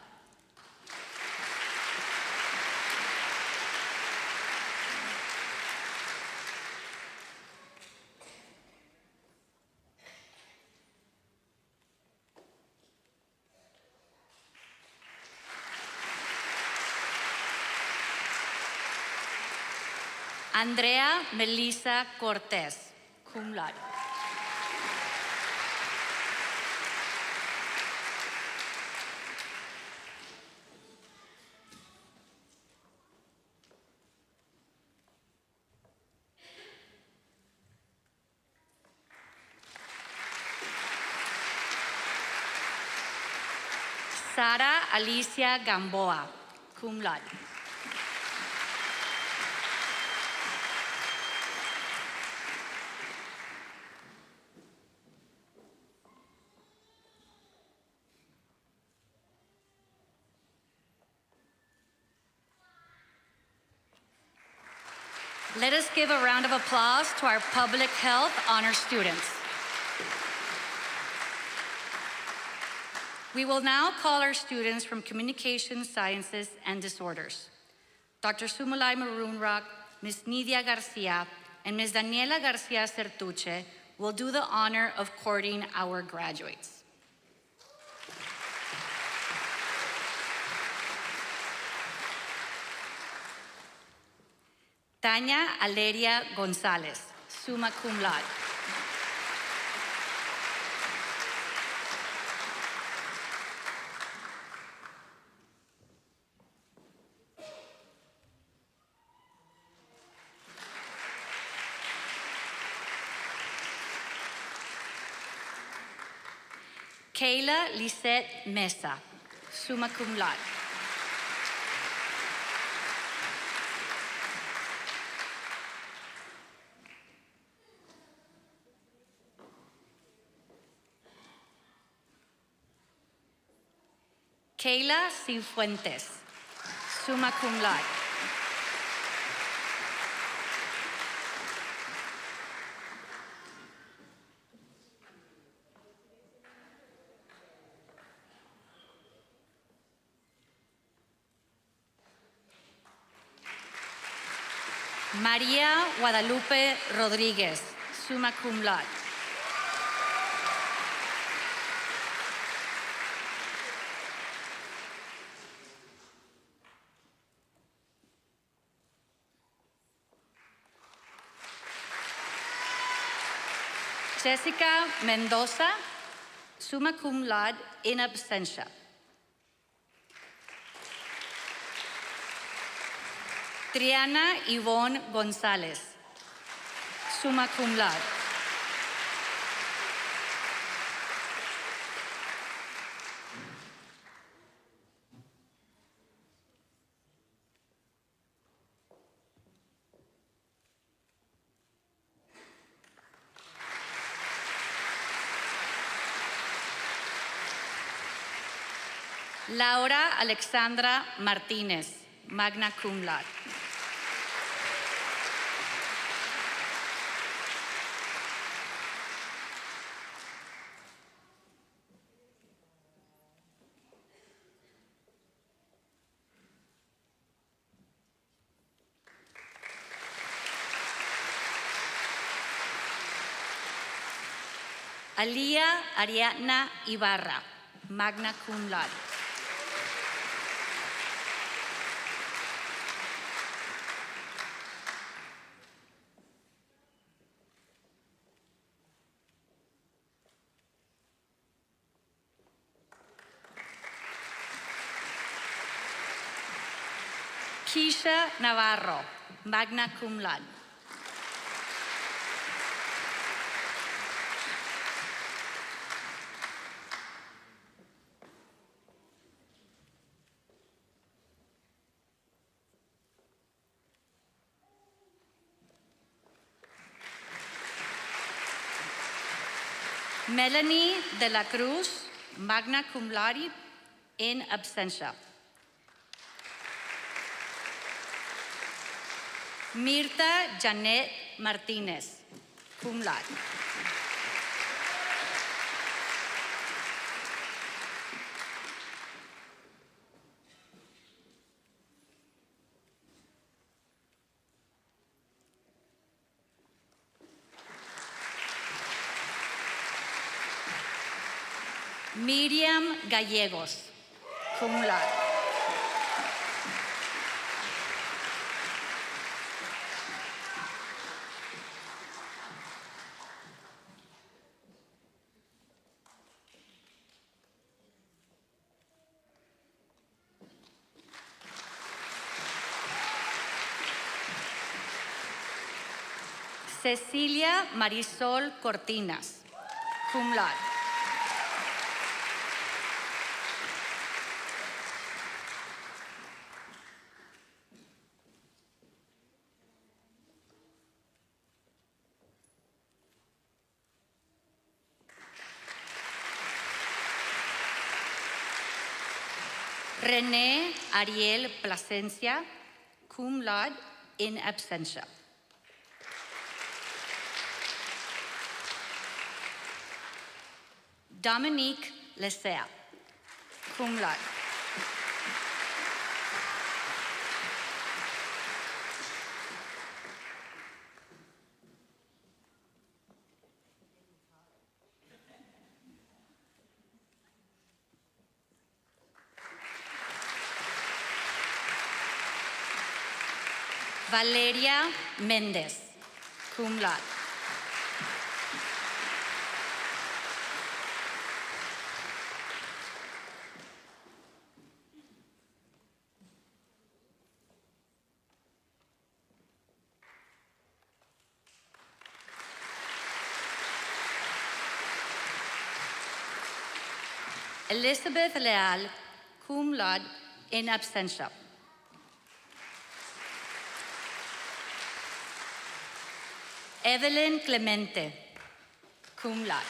Andrea Melissa Cortés, cum laude. Sara Alicia Gamboa, cum laude. Let us give a round of applause to our public health honor students. We will now call our students from Communication Sciences and Disorders. Dr. Sumulay Maroonrock, Ms. Nidia Garcia, and Ms. Daniela Garcia Certuche will do the honor of courting our graduates. Tanya Aleria Gonzalez, summa cum laude. Kayla Lisette Mesa, summa cum laude. Kayla Cifuentes, summa cum laude. María Guadalupe Rodríguez, summa cum laude. Jessica Mendoza, summa cum laude in absentia. Triana Yvonne González, summa cum laude. Laura Alexandra Martínez, magna cum laude. Alía Ariadna Ibarra, magna cum laude. Keisha Navarro, magna cum laude. Melanie de la Cruz, magna cum laude in absentia. Mirta Janet Martínez, cum laude. Miriam Gallegos, cum laude. Cecilia Marisol Cortinas, cum laude. René Ariel Plasencia, cum laude in absentia. Dominique Lesea, cum laude. Valeria Mendez, cum laude. Elizabeth Leal, cum laude, in absentia. Evelyn Clemente, cum laude.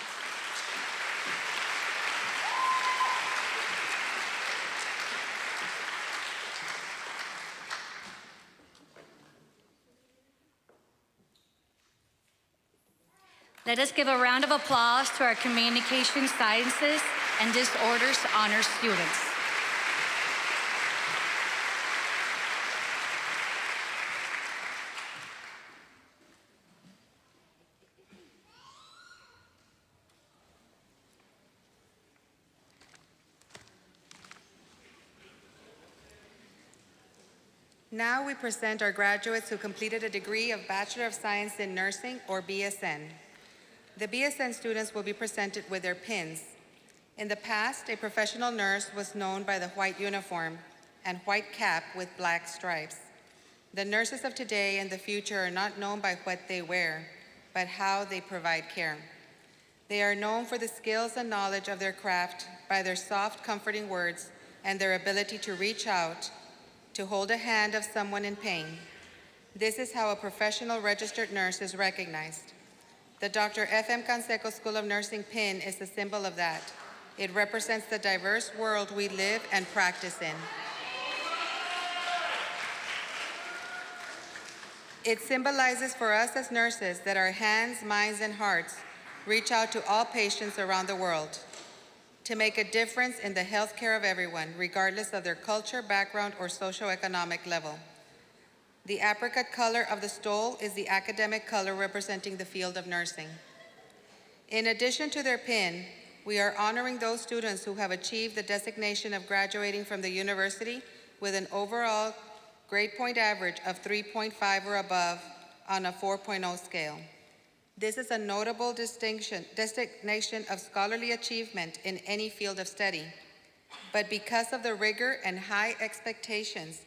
Let us give a round of applause to our Communication Sciences and Disorders Honors students. Now we present our graduates who completed a degree of Bachelor of Science in Nursing, or BSN. The BSN students will be presented with their pins. In the past, a professional nurse was known by the white uniform and white cap with black stripes. The nurses of today and the future are not known by what they wear, but how they provide care. They are known for the skills and knowledge of their craft by their soft, comforting words and their ability to reach out, to hold a hand of someone in pain. This is how a professional registered nurse is recognized. The Dr. F.M. Canseco School of Nursing pin is a symbol of that. It represents the diverse world we live and practice in. It symbolizes for us as nurses that our hands, minds, and hearts reach out to all patients around the world to make a difference in the health care of everyone, regardless of their culture, background, or socioeconomic level. The apricot color of the stole is the academic color representing the field of nursing. In addition to their pin, we are honoring those students who have achieved the designation of graduating from the university with an overall grade point average of 3.5 or above on a 4.0 scale. This is a notable designation of scholarly achievement in any field of study. But because of the rigor and high expectations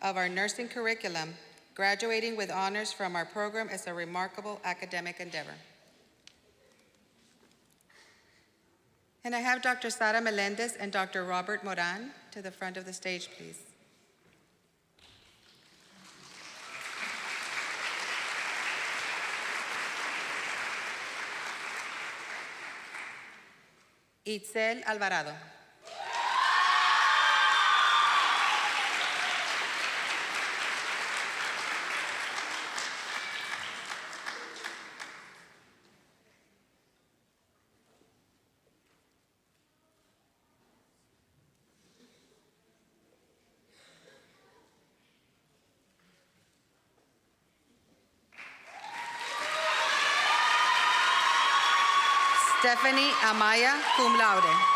of our nursing curriculum, graduating with honors from our program is a remarkable academic endeavor. And I have Dr. Sara Melendez and Dr. Robert Moran to the front of the stage, please. Itzel Alvarado. Stephanie Amaya, cum laude.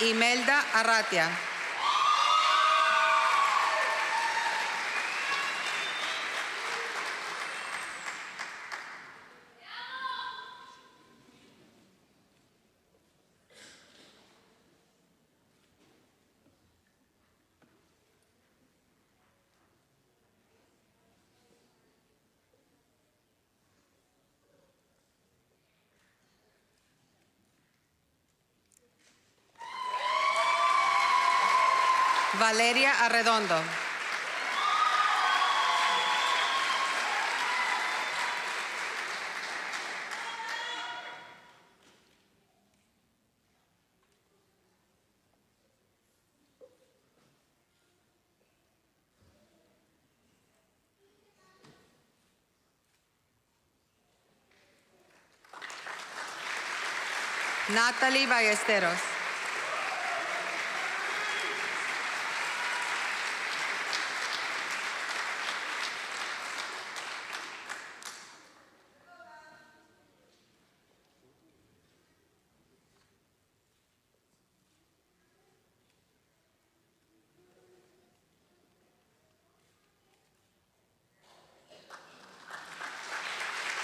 Imelda Arratia. Valeria Arredondo. Natalie Ballesteros.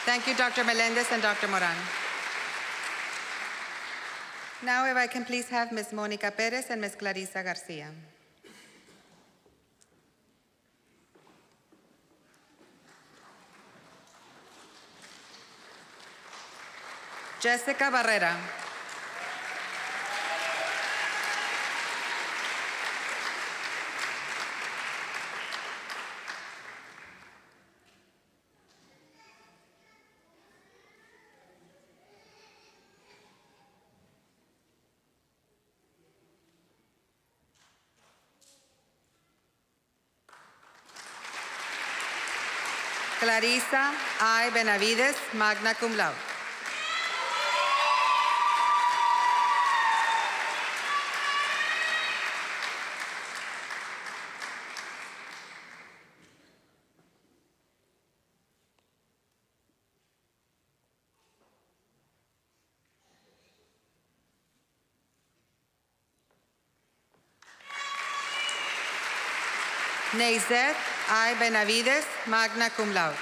Thank you, Dr. Melendez and Dr. Moran. Now, if I can please have Ms. Mónica Pérez and Ms. Clarisa Garcia. Jessica Barrera. Clarisa I. Benavides, magna cum laude. Neizet I. Benavides, magna cum laude.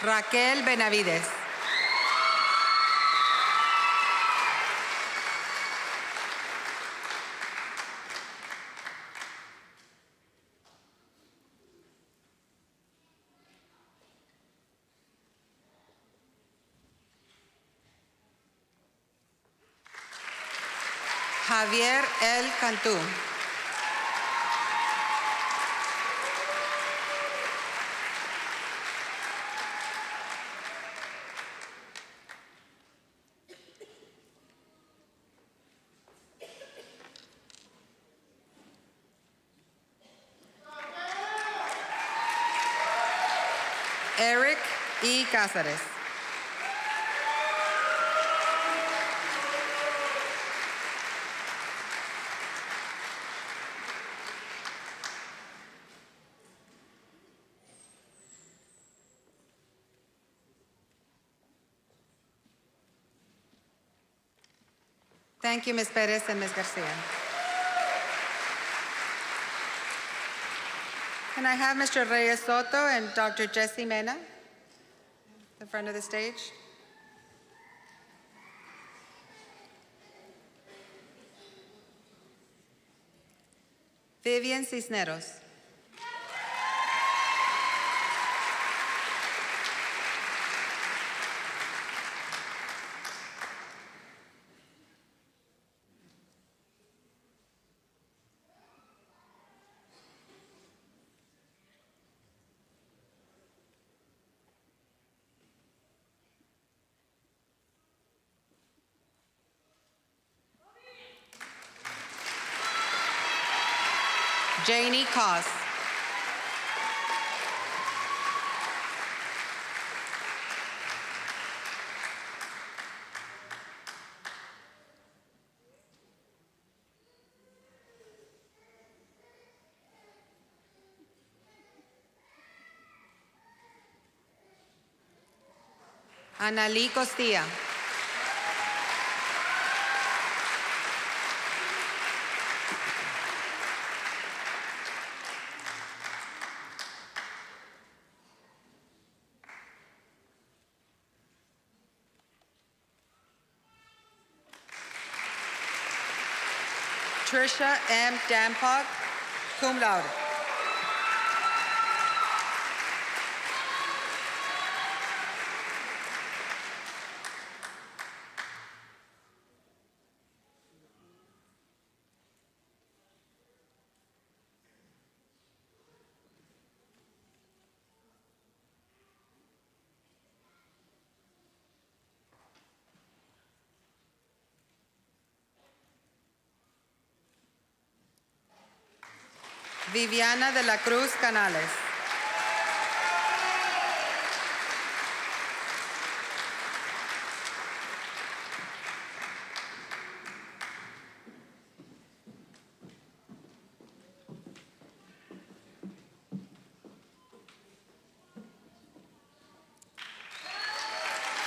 Raquel Benavides. Javier L. Cantú. Eric E. Cáceres. Thank you, Ms. Perez and Ms. Garcia. Can I have Mr. Reyes Soto and Dr. Jesse Mena at the front of the stage? Vivian Cisneros. Janie Koss. Analí Costilla. Trisha M. Dampog, cum laude. Viviana de la Cruz Canales.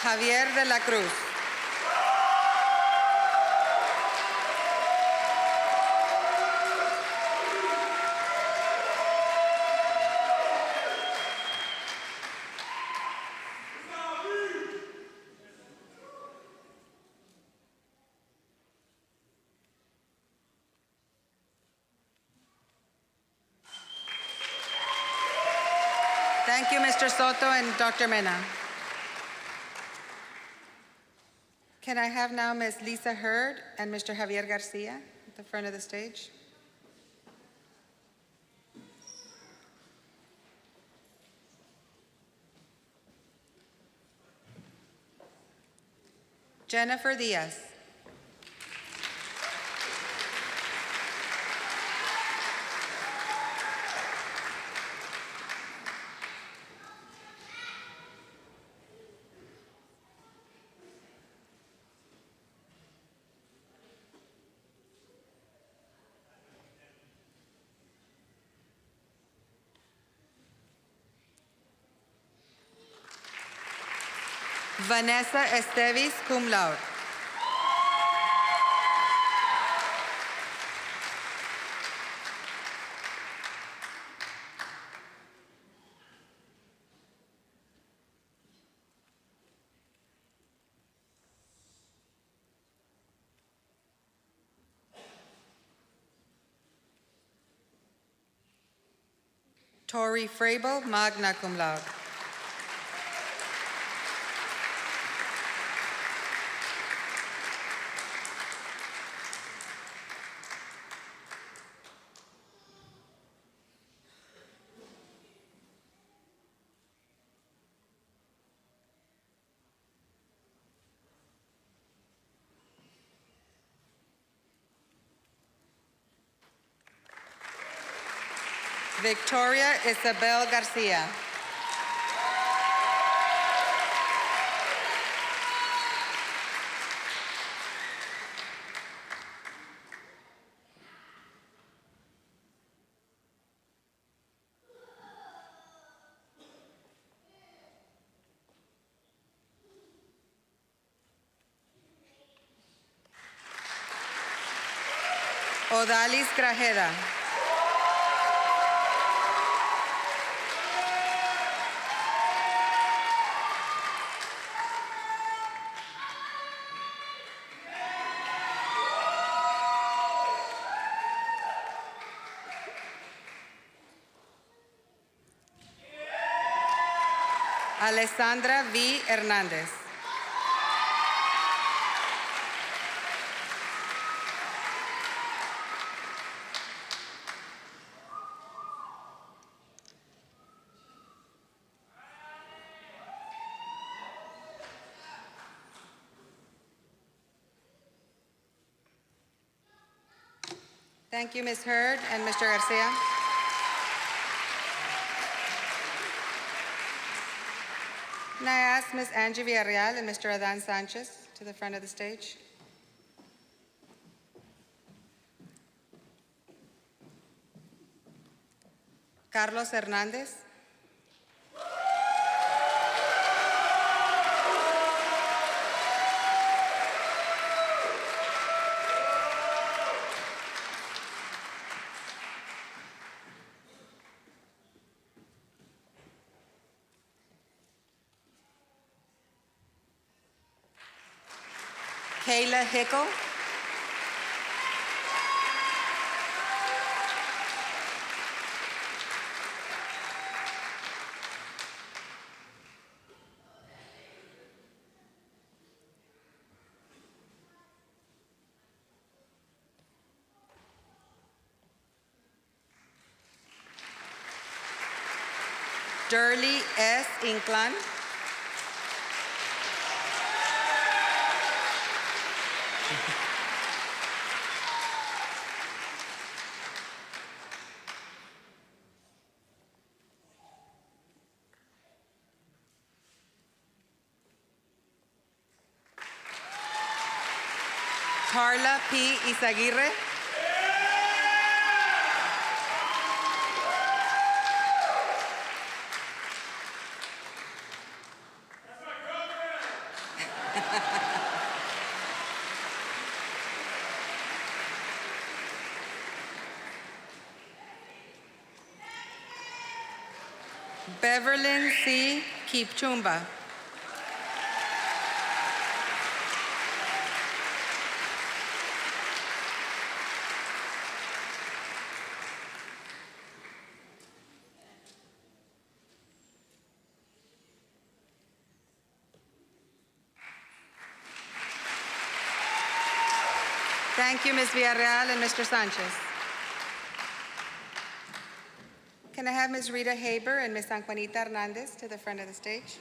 Javier de la Cruz. Thank you, Mr. Soto and Dr. Mena. Can I have now Ms. Lisa Hurd and Mr. Javier Garcia at the front of the stage? Jennifer Diaz. Vanessa Estevis, cum laude. Tori Frable, magna cum laude. Victoria Isabel Garcia. Odalis Grajeda. Alessandra V. Hernández. Thank you, Ms. Hurd and Mr. Garcia. Can I ask Ms. Angie Villarreal and Mr. Adan Sanchez to the front of the stage? Carlos Hernández. Kayla Hickle. Durley S. Inclán. Carla P. Izaguirre. Beverlyn C. Kipchumba. Thank you, Ms. Villarreal and Mr. Sanchez. Can I have Ms. Rita Haber and Ms. San Juanita Hernandez to the front of the stage?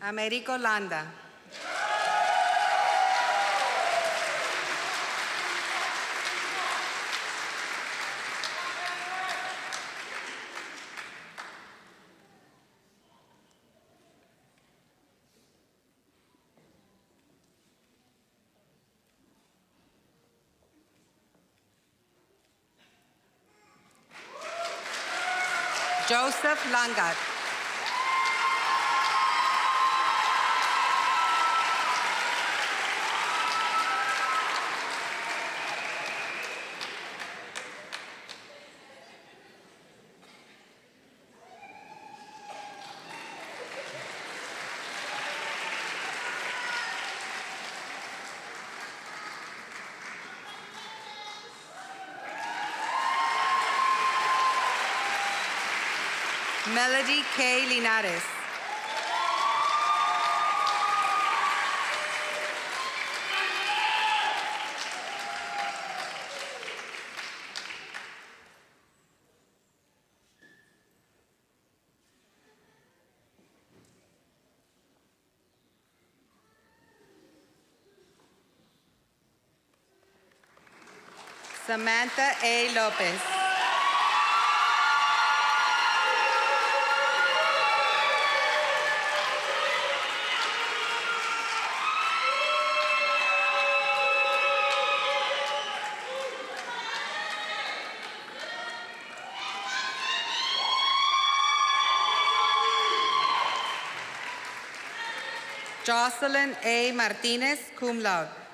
Americo Landa. Joseph Langat. Melody K. Linares. Samantha A. Lopez. Jocelyn A. Martinez, cum laude.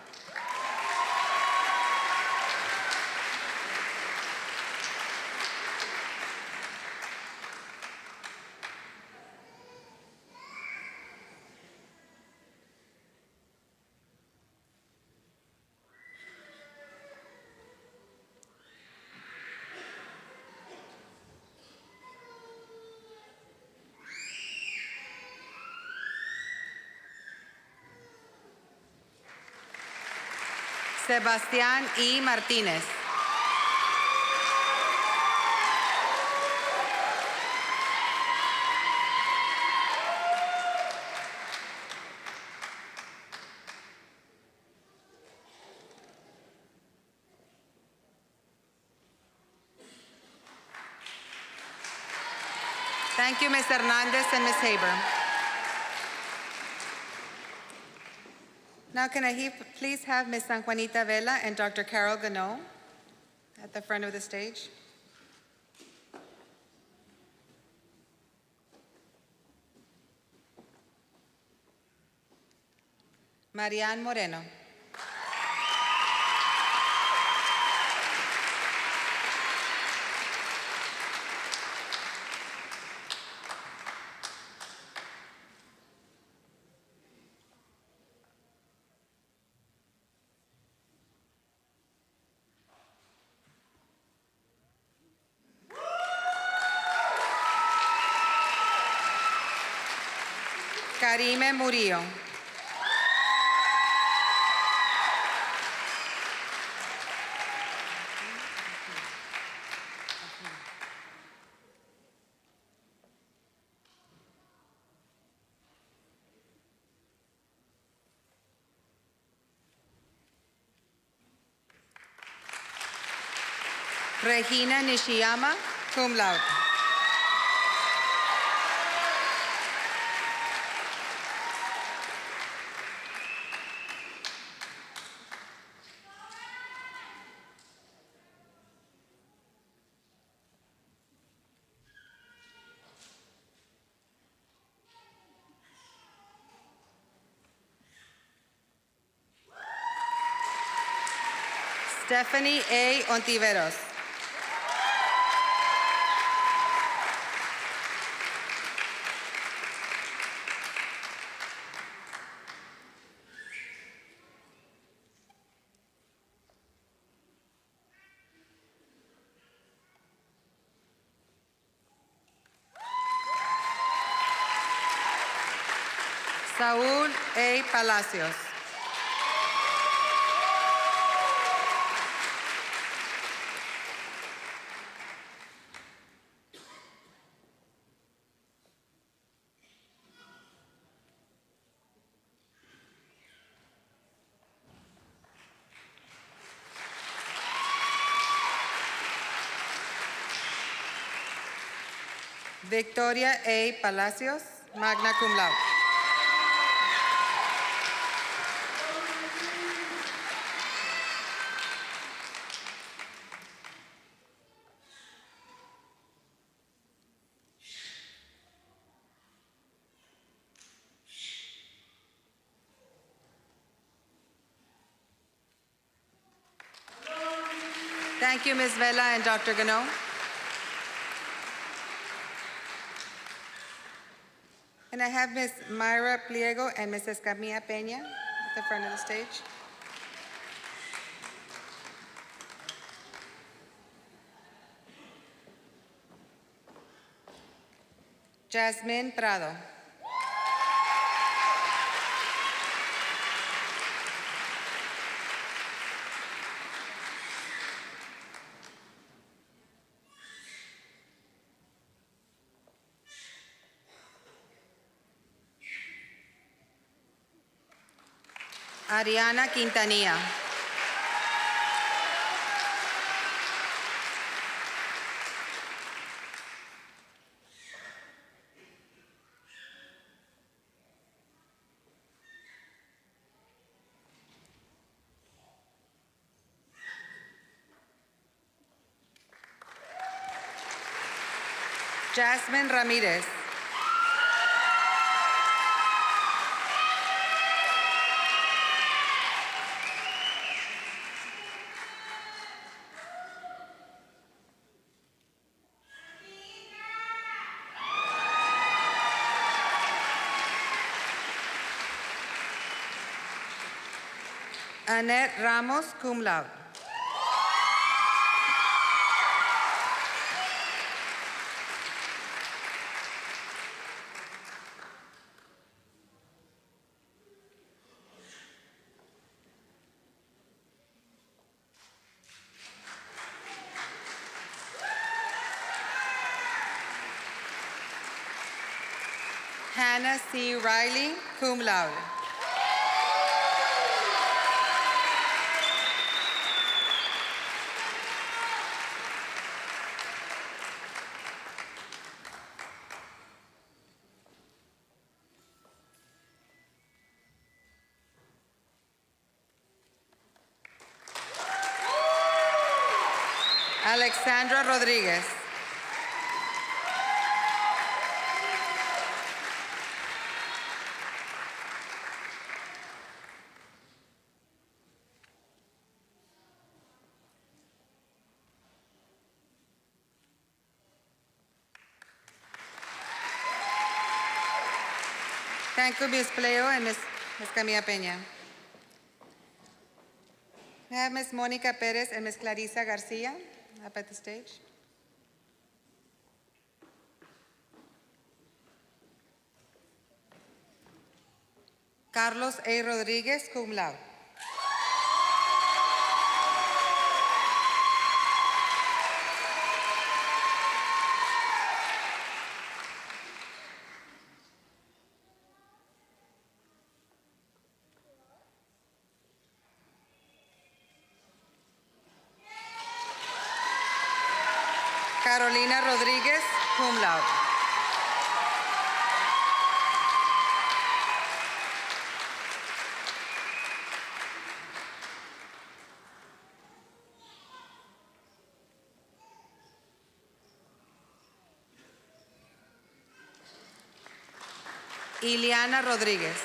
Sebastián E. Martínez. Thank you, Ms. Hernandez and Ms. Haber. Now, can I please have Ms. San Juanita Vela and Dr. Carol Gano at the front of the stage? Marianne Moreno. Karime Murillo. Regina Nishiyama, cum laude. Stephanie A. Ontiveros. Saúl A. Palacios. Victoria A. Palacios, magna cum laude. Thank you, Ms. Vela and Dr. Gano. And I have Ms. Myra Pliego and Mrs. Camilla Peña at the front of the stage. Jasmine Prado. Ariana Quintanilla. Jasmine Ramirez. Annette Ramos, cum laude. Hannah C. Riley, cum laude. Alexandra Rodriguez. Thank you, Ms. Pleo and Ms. Camilla Peña. I have Ms. Monica Perez and Ms. Clarisa Garcia up at the stage. Carlos A. Rodriguez, cum laude. Carolina Rodriguez, cum laude. Iliana Rodriguez.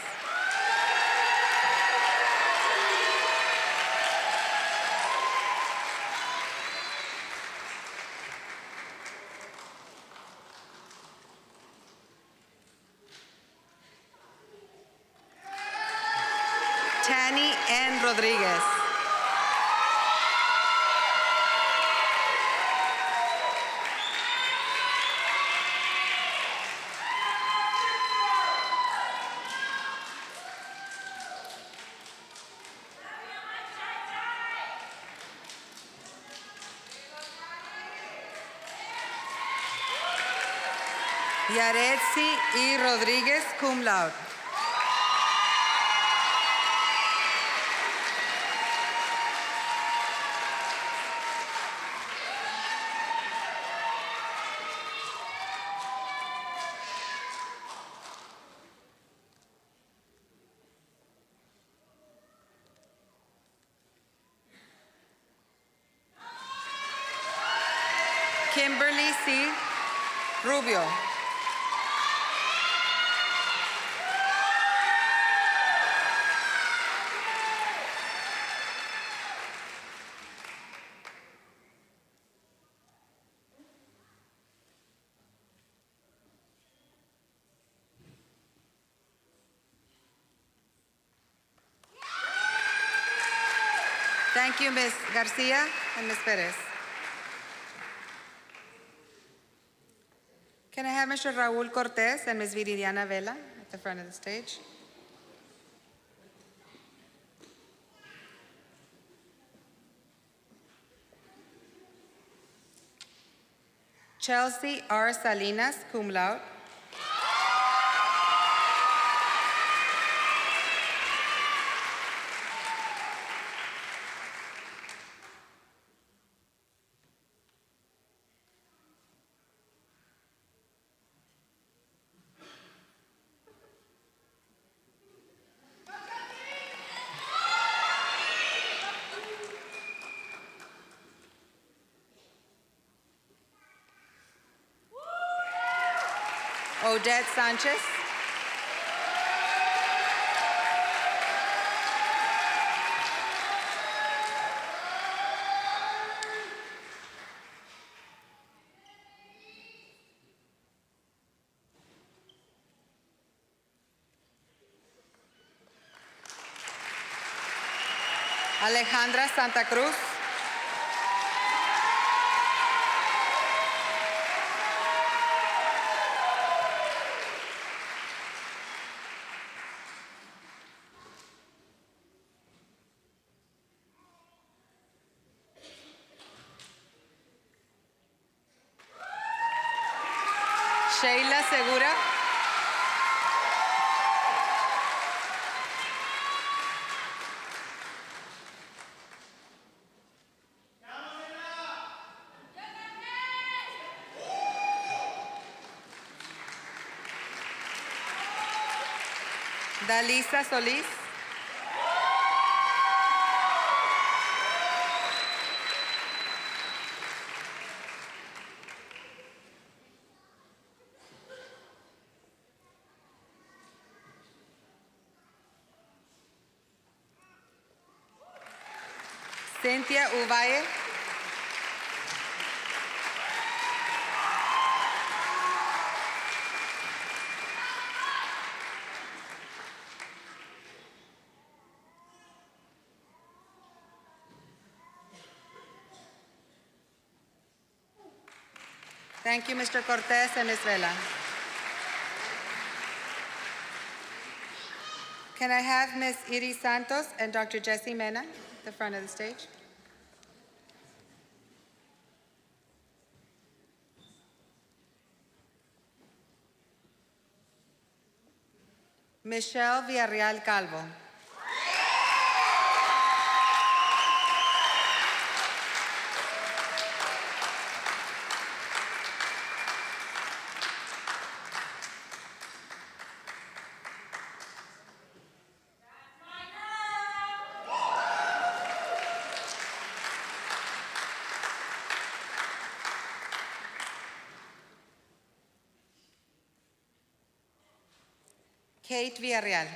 Tani N. Rodriguez. Yaretsi E. Rodriguez, cum laude. Kimberly C. Rubio. Thank you, Ms. Garcia and Ms. Perez. Can I have Mr. Raul Cortez and Ms. Viridiana Vela at the front of the stage? Chelsea R. Salinas, cum laude. Odette Sanchez. Alejandra Santa Cruz. Sheila Segura. Dalisa Solís. Cynthia Uvalle. Thank you, Mr. Cortez and Ms. Vela. Can I have Ms. Iris Santos and Dr. Jessie Mena at the front of the stage? Michelle Villarreal Calvo. Kate Villarreal.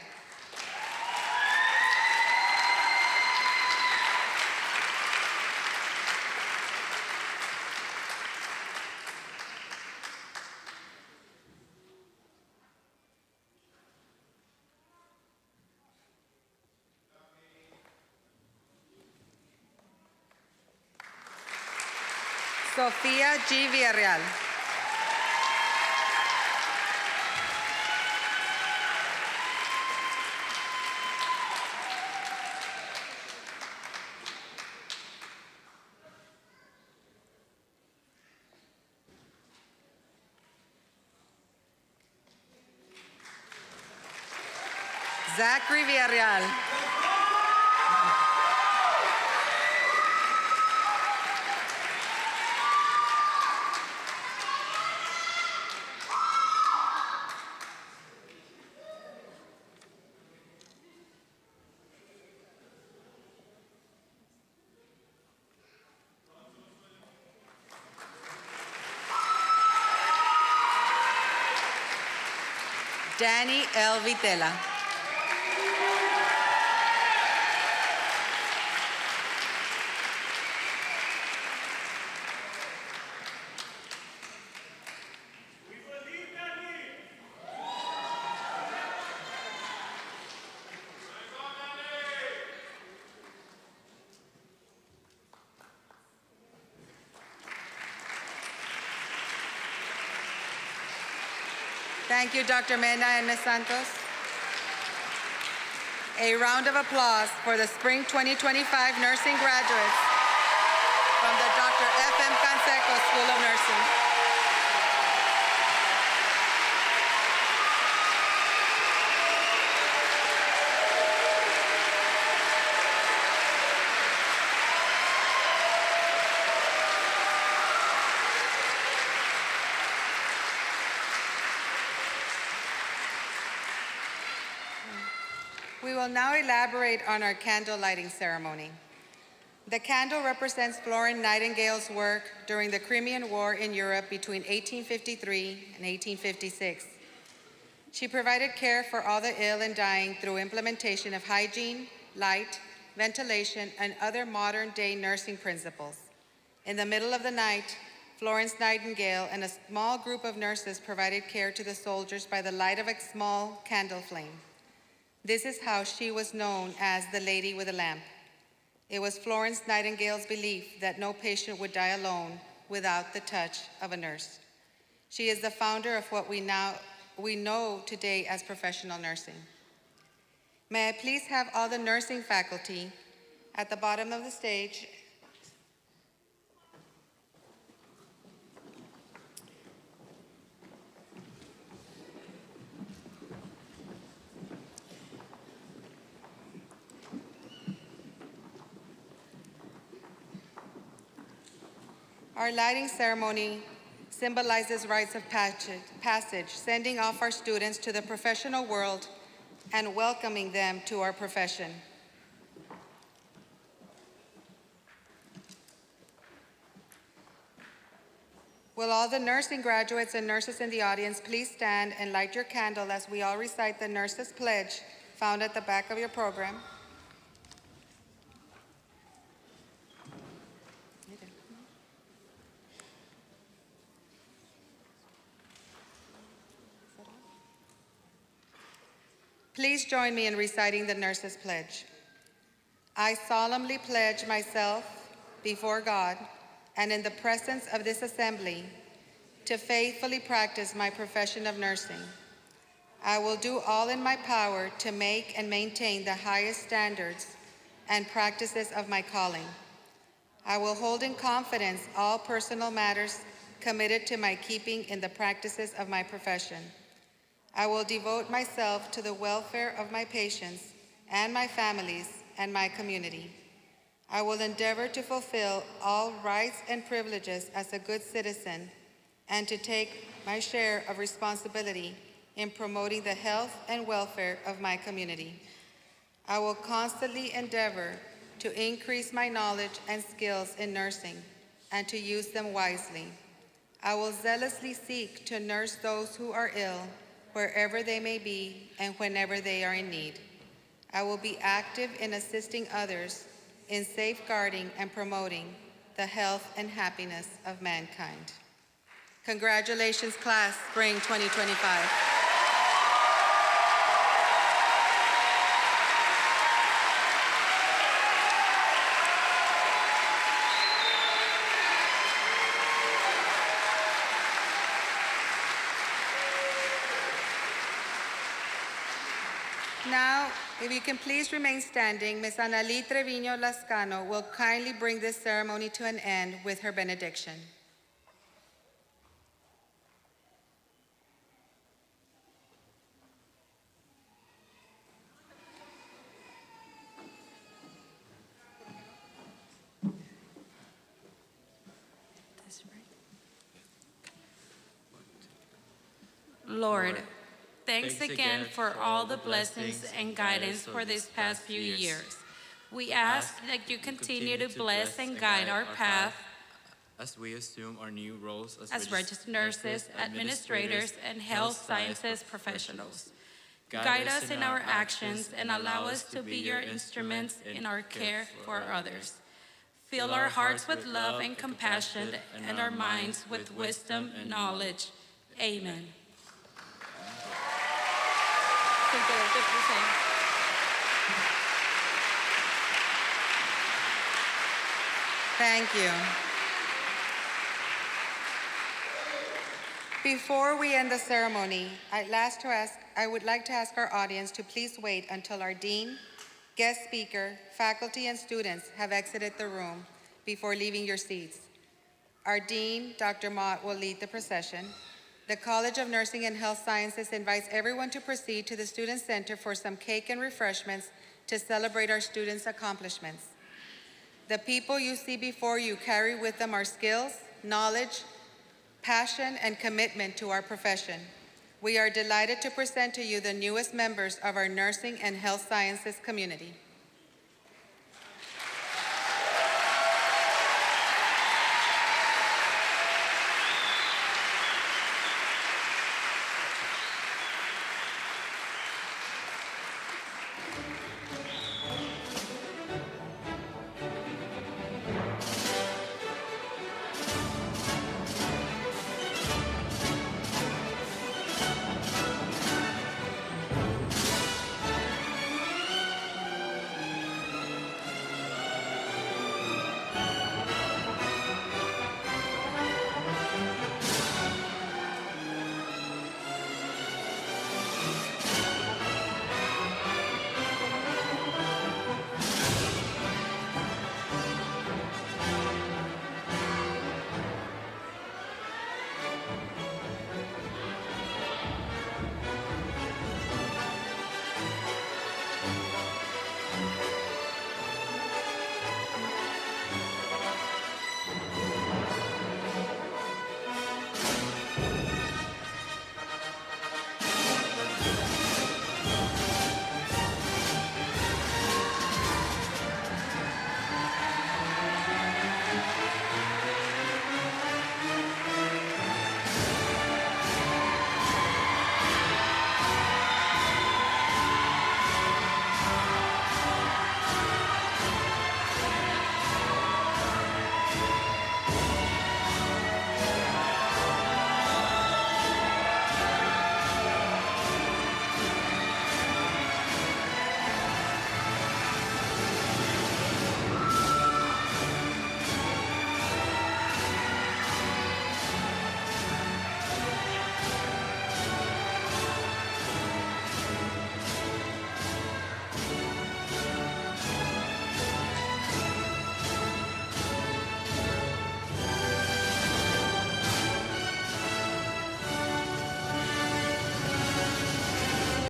Sofía G. Villarreal. Zachary Villarreal. Danny L. Vitela. Thank you, Dr. Mena and Ms. Santos. A round of applause for the Spring 2025 nursing graduates from the Dr. F.M. Canseco School of Nursing. We will now elaborate on our candle lighting ceremony. The candle represents Florence Nightingale's work during the Crimean War in Europe between 1853 and 1856. She provided care for all the ill and dying through implementation of hygiene, light, ventilation, and other modern-day nursing principles. In the middle of the night, Florence Nightingale and a small group of nurses provided care to the soldiers by the light of a small candle flame. This is how she was known as the Lady with a Lamp. It was Florence Nightingale's belief that no patient would die alone without the touch of a nurse. She is the founder of what we know today as professional nursing. May I please have all the nursing faculty at the bottom of the stage. Our lighting ceremony symbolizes rites of passage, sending off our students to the professional world and welcoming them to our profession. Will all the nursing graduates and nurses in the audience please stand and light your candle as we all recite the Nurses' Pledge found at the back of your program. Please join me in reciting the Nurses' Pledge. I solemnly pledge myself before God and in the presence of this assembly to faithfully practice my profession of nursing. I will do all in my power to make and maintain the highest standards and practices of my calling. I will hold in confidence all personal matters committed to my keeping in the practices of my profession. I will devote myself to the welfare of my patients and my families and my community. I will endeavor to fulfill all rights and privileges as a good citizen and to take my share of responsibility in promoting the health and welfare of my community. I will constantly endeavor to increase my knowledge and skills in nursing and to use them wisely. I will zealously seek to nurse those who are ill wherever they may be and whenever they are in need. I will be active in assisting others in safeguarding and promoting the health and happiness of mankind. Congratulations, class, Spring 2025. Now, if you can please remain standing, Ms. Analí Treviño Lascano will kindly bring this ceremony to an end with her benediction. Lord, thanks again for all the blessings and guidance for these past few years. We ask that you continue to bless and guide our path as we assume our new roles as registered nurses, administrators, and health sciences professionals. Guide us in our actions and allow us to be your instruments in our care for others. Fill our hearts with love and compassion and our minds with wisdom and knowledge. Amen. Thank you. Before we end the ceremony, I would like to ask our audience to please wait until our dean, guest speaker, faculty, and students have exited the room before leaving your seats. Our dean, Dr. Mott, will lead the procession. The College of Nursing and Health Sciences invites everyone to proceed to the Student Center for some cake and refreshments to celebrate our students' accomplishments. The people you see before you carry with them our skills, knowledge, passion, and commitment to our profession. We are delighted to present to you the newest members of our nursing and health sciences community.